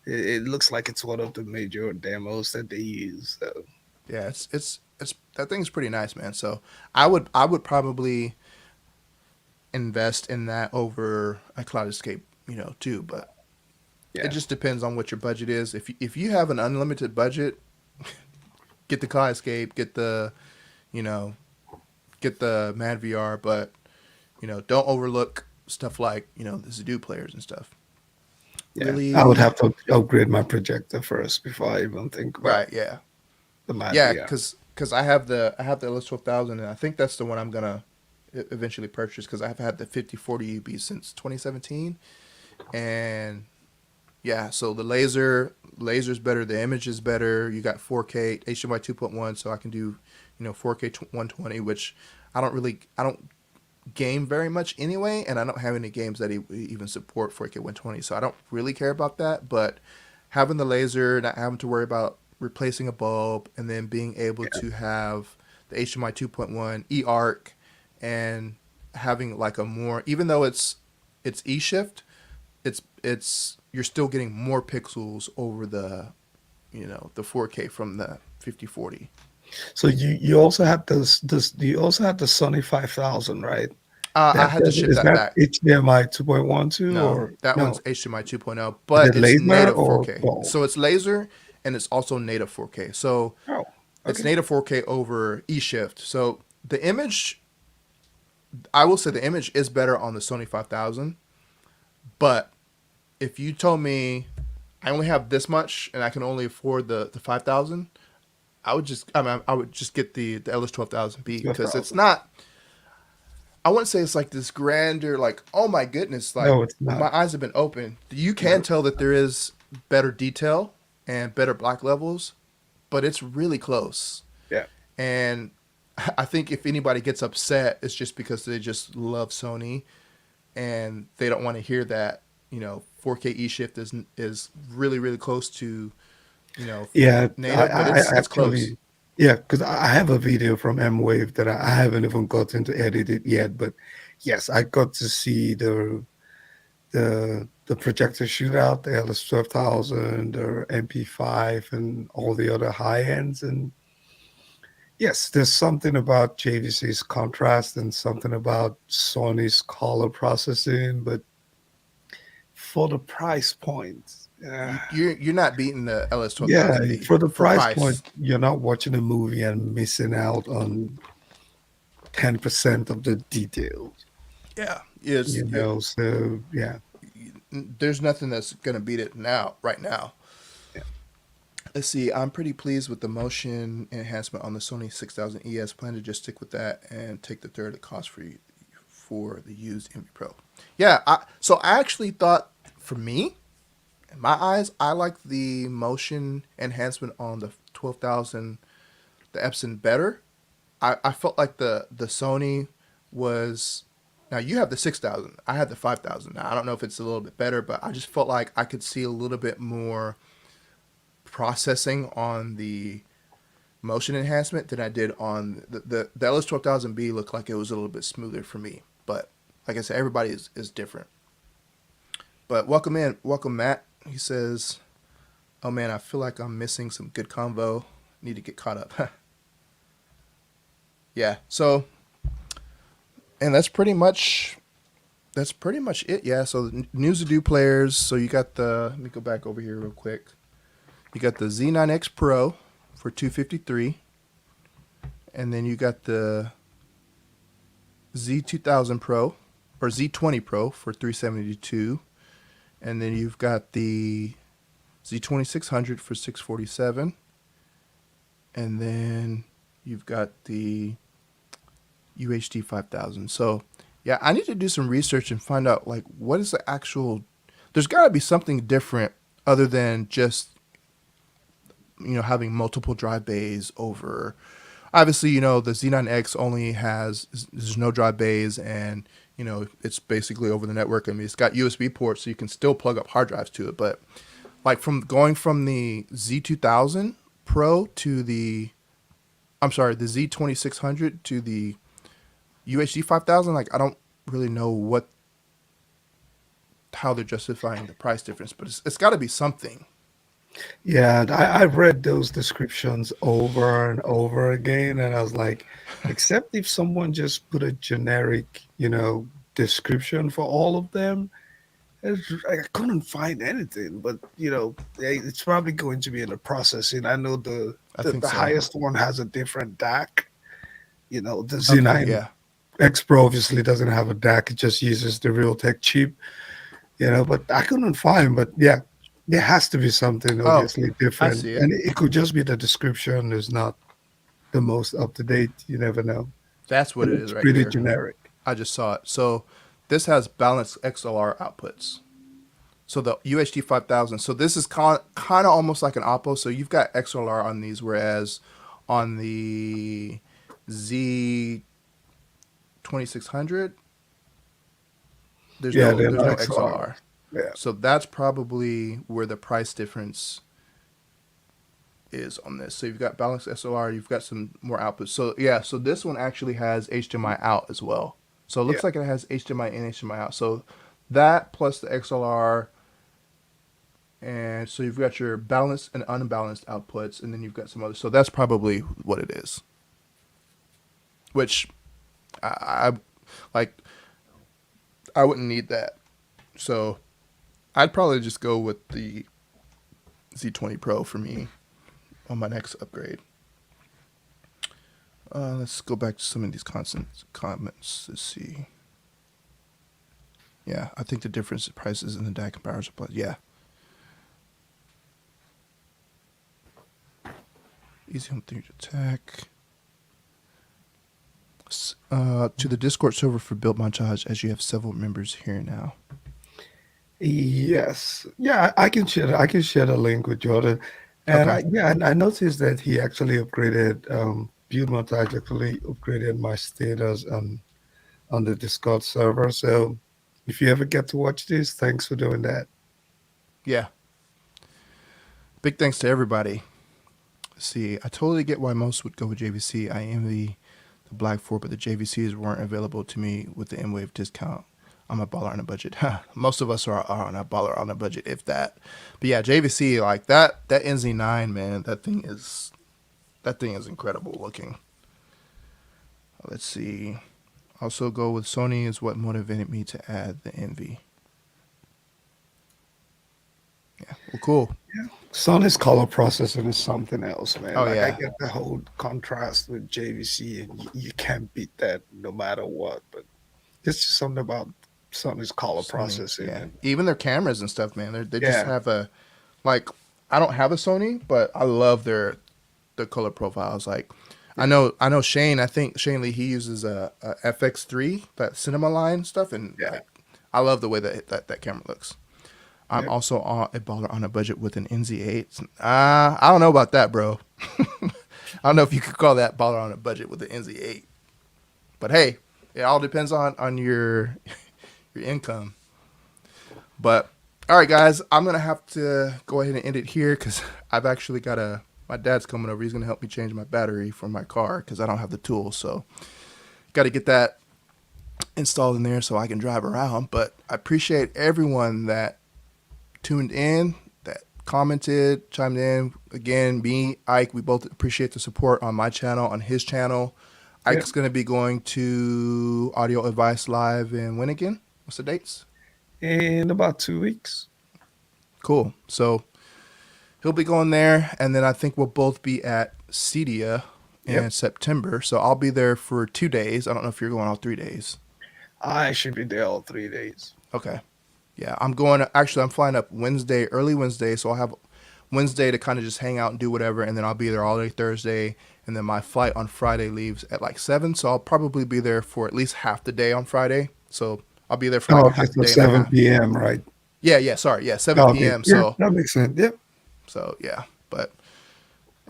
It looks like it's one of the major demos that they use. So, yeah. It's that thing's pretty nice, man. So I would probably invest in that over a Cloud Escape, too. But it yeah. just depends on what your budget is. If you have an unlimited budget, get the Cloud Escape, you know, get the Mad VR, but don't overlook stuff like the Zidoo players and stuff. Yeah. I would Really, have to upgrade my projector first before I even think about right? Yeah, the Mad yeah, VR. because I have the LS 12,000, and I think that's the one I'm gonna eventually purchase because I've had the 5040 UB since 2017, and yeah, so the laser's better, the image is better. You got 4K HDMI 2.1, so I can do 4K 120, which I don't game very much anyway, and I don't have any games that even support 4K 120, so I don't really care about that. But having the laser, not having to worry about replacing a bulb, and then being able Yeah. to have the HDMI 2.1 eARC, and having like a more, even though it's eShift, it's you're still getting more pixels over the 4K from the 5040. So you also have this you also have the Sony 5000, right? I had to ship Is that that back. HDMI 2.1 too No, or that one's no? HDMI 2.0, Is but it it's laser native or 4K. both? So it's laser and it's also native 4K. So Oh, it's okay. native 4K over eShift. So the image, I will say the image is better on the Sony 5000, but if you told me I only have this much and I can only afford the 5000, I would just get the LS 12,000B because it's 12,000. not. I wouldn't say it's like this grander, like oh my goodness, like No, it's not. my eyes have been open. You can No. tell that there is better detail and better black levels, but it's really close. Yeah. And I think if anybody gets upset, it's just because they just love Sony and they don't want to hear that 4K E shift is really really close to you know Yeah, native, but I it's close. actually, yeah, because I have a video from M-Wave that I haven't even gotten to edit it yet. But yes, I got to see the projector shootout, the LS 12,000, the MP5, and all the other high ends, and Yes, there's something about JVC's contrast and something about Sony's color processing, but for the price point, You're not beating the yeah, LS2000B for the for price point, price. you're not watching a movie and missing out on 10% of the details, Yeah, it's So yeah, there's nothing that's gonna beat it now. Right now, yeah, let's see. I'm pretty pleased with the motion enhancement on the Sony 6000 ES. Plan to just stick with that and take the third of the cost for the used Envy Pro. Yeah, so I actually thought for me, in my eyes, I like the motion enhancement on the 12,000, the Epson better. I felt like the Sony was. Now you have the 6,000. I had the 5,000. Now I don't know if it's a little bit better, but I just felt like I could see a little bit more processing on the motion enhancement than I did on the LS12000B. Looked like it was a little bit smoother for me, but like I said, everybody is different. But welcome Matt. He says, "Oh man, I feel like I'm missing some good convo. Need to get caught up." Yeah. So, and that's pretty much it. Yeah. So new Zidoo players. So you got the. Let me go back over here real quick. You got the Z9X Pro for 253, and then you got the Z2000 Pro or Z20 Pro for 372, and then you've got the Z2600 for 647, and then you've got the UHD5000. So, yeah, I need to do some research and find out like what is the actual. There's got to be something different other than just having multiple drive bays over. Obviously, the Z9X only there's no drive bays, and it's basically over the network. I mean, it's got USB ports, so you can still plug up hard drives to it. But like from going from the Z2000 Pro to the Z2600 to the UHD5000, like I don't really know how they're justifying the price difference, but it's got to be something. yeah. I've read those descriptions over and over again, and I was like, except if someone just put a generic, description for all of them, I couldn't find anything. But it's probably going to be in the processing. I know the I the, think the so. highest one has a different DAC. The Okay, yeah. Z9X Pro obviously doesn't have a DAC; it just uses the Realtek chip. But I couldn't find. But yeah, there has to be something Oh, obviously I different, see it. and it could just be the description is not the most up to date. You never know. That's what It it looks is right pretty here. generic. I just saw it. So this has balanced XLR outputs. So the UHD 5000. So this is kind of almost like an Oppo. So you've got XLR on these, whereas on the Z 2600, there's Yeah, no they're there's not no XLR. XLR. Yeah, So that's probably where the price difference is on this. So you've got balanced SLR, you've got some more outputs. So yeah, so this one actually has HDMI out as well. So it yeah, looks like it has HDMI in, HDMI out. So that plus the XLR, and so you've got your balanced and unbalanced outputs, and then you've got some other. So that's probably what it is. Which I like. I wouldn't need that. So I'd probably just go with the Z20 Pro for me on my next upgrade. Let's go back to some of these constant comments. Let's see. Yeah, I think the difference in prices in the DAC and power supply. Yeah. EasyHT Tech. To the Discord server for build montage, as you have several members here now. yes, yeah. I can share. I can share the link with Jordan, and Okay. and I noticed that he actually upgraded. Build montage actually upgraded my status on the Discord server. So if you ever get to watch this, thanks for doing that. Yeah. Big thanks to everybody. Let's see, I totally get why most would go with JVC. I envy the Black 4, but the JVCs weren't available to me with the M-Wave discount. I'm a baller on a budget. Most of us are on a baller on a budget, if that. But yeah, JVC, like that NZ9, man, that thing is incredible looking. Let's see. Also go with Sony is what motivated me to add the Envy. Yeah, well, cool. Sony's color processing is something else, man. Oh Like I yeah, get the whole contrast with JVC, and you can't beat that no matter what. But it's just something about Sony's color Sony. processing, Yeah, and even their cameras and stuff, man. They just yeah, have a like. I don't have a Sony, but I love their color profiles. Like, yeah, I know Shane. I think Shane Lee he uses a FX3 that cinema line stuff, and yeah, like I love the way that camera looks. I'm yeah. also a baller on a budget with an NZ8. I don't know about that, bro. I don't know if you could call that baller on a budget with an NZ8. But hey, it all depends on your income. But all right, guys, I'm gonna have to go ahead and end it here because I've actually got my dad's coming over. He's gonna help me change my battery for my car because I don't have the tools. So got to get that installed in there so I can drive around. But I appreciate everyone that tuned in, that commented, chimed in. Again, me, Ike, we both appreciate the support on my channel, on his channel. Yeah. Ike's going to be going to Audio Advice Live in when again? What's the dates? In about 2 weeks. Cool. So he'll be going there, and then I think we'll both be at Cedia in Yep. September. So I'll be there for 2 days. I don't know if you're going all 3 days. I should be there all 3 days. Okay. Yeah, I'm flying up Wednesday, early Wednesday, so I'll have Wednesday to kind of just hang out and do whatever, and then I'll be there all day Thursday, and then my flight on Friday leaves at like 7, so I'll probably be there for at least half the day on Friday. So I'll be there for Oh, like okay, half the so day and a 7 half. p.m., right? Sorry, yeah, 7 Oh, okay. p.m. Yeah, that makes sense. Yep. So yeah, but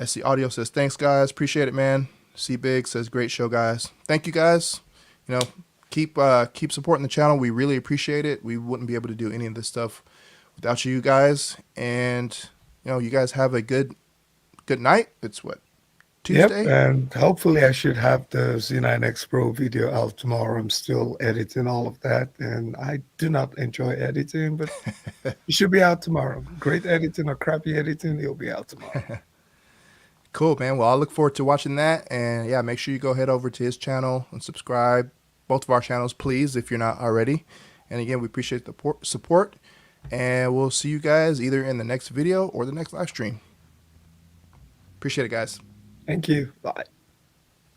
SC Audio says thanks guys, appreciate it, man. C Big says great show, guys. Thank you guys. You know, keep supporting the channel. We really appreciate it. We wouldn't be able to do any of this stuff without you guys. And you guys have a good night. It's what, Yep. Tuesday? And hopefully I should have the Z9X Pro video out tomorrow. I'm still editing all of that. And I do not enjoy editing, but it should be out tomorrow. Great editing or crappy editing, it'll be out tomorrow. Cool, man. Well, I look forward to watching that. And yeah, make sure you go head over to his channel and subscribe. Both of our channels, please, if you're not already. And again, we appreciate the support. And we'll see you guys either in the next video or the next live stream. Appreciate it, guys. Thank you. Bye.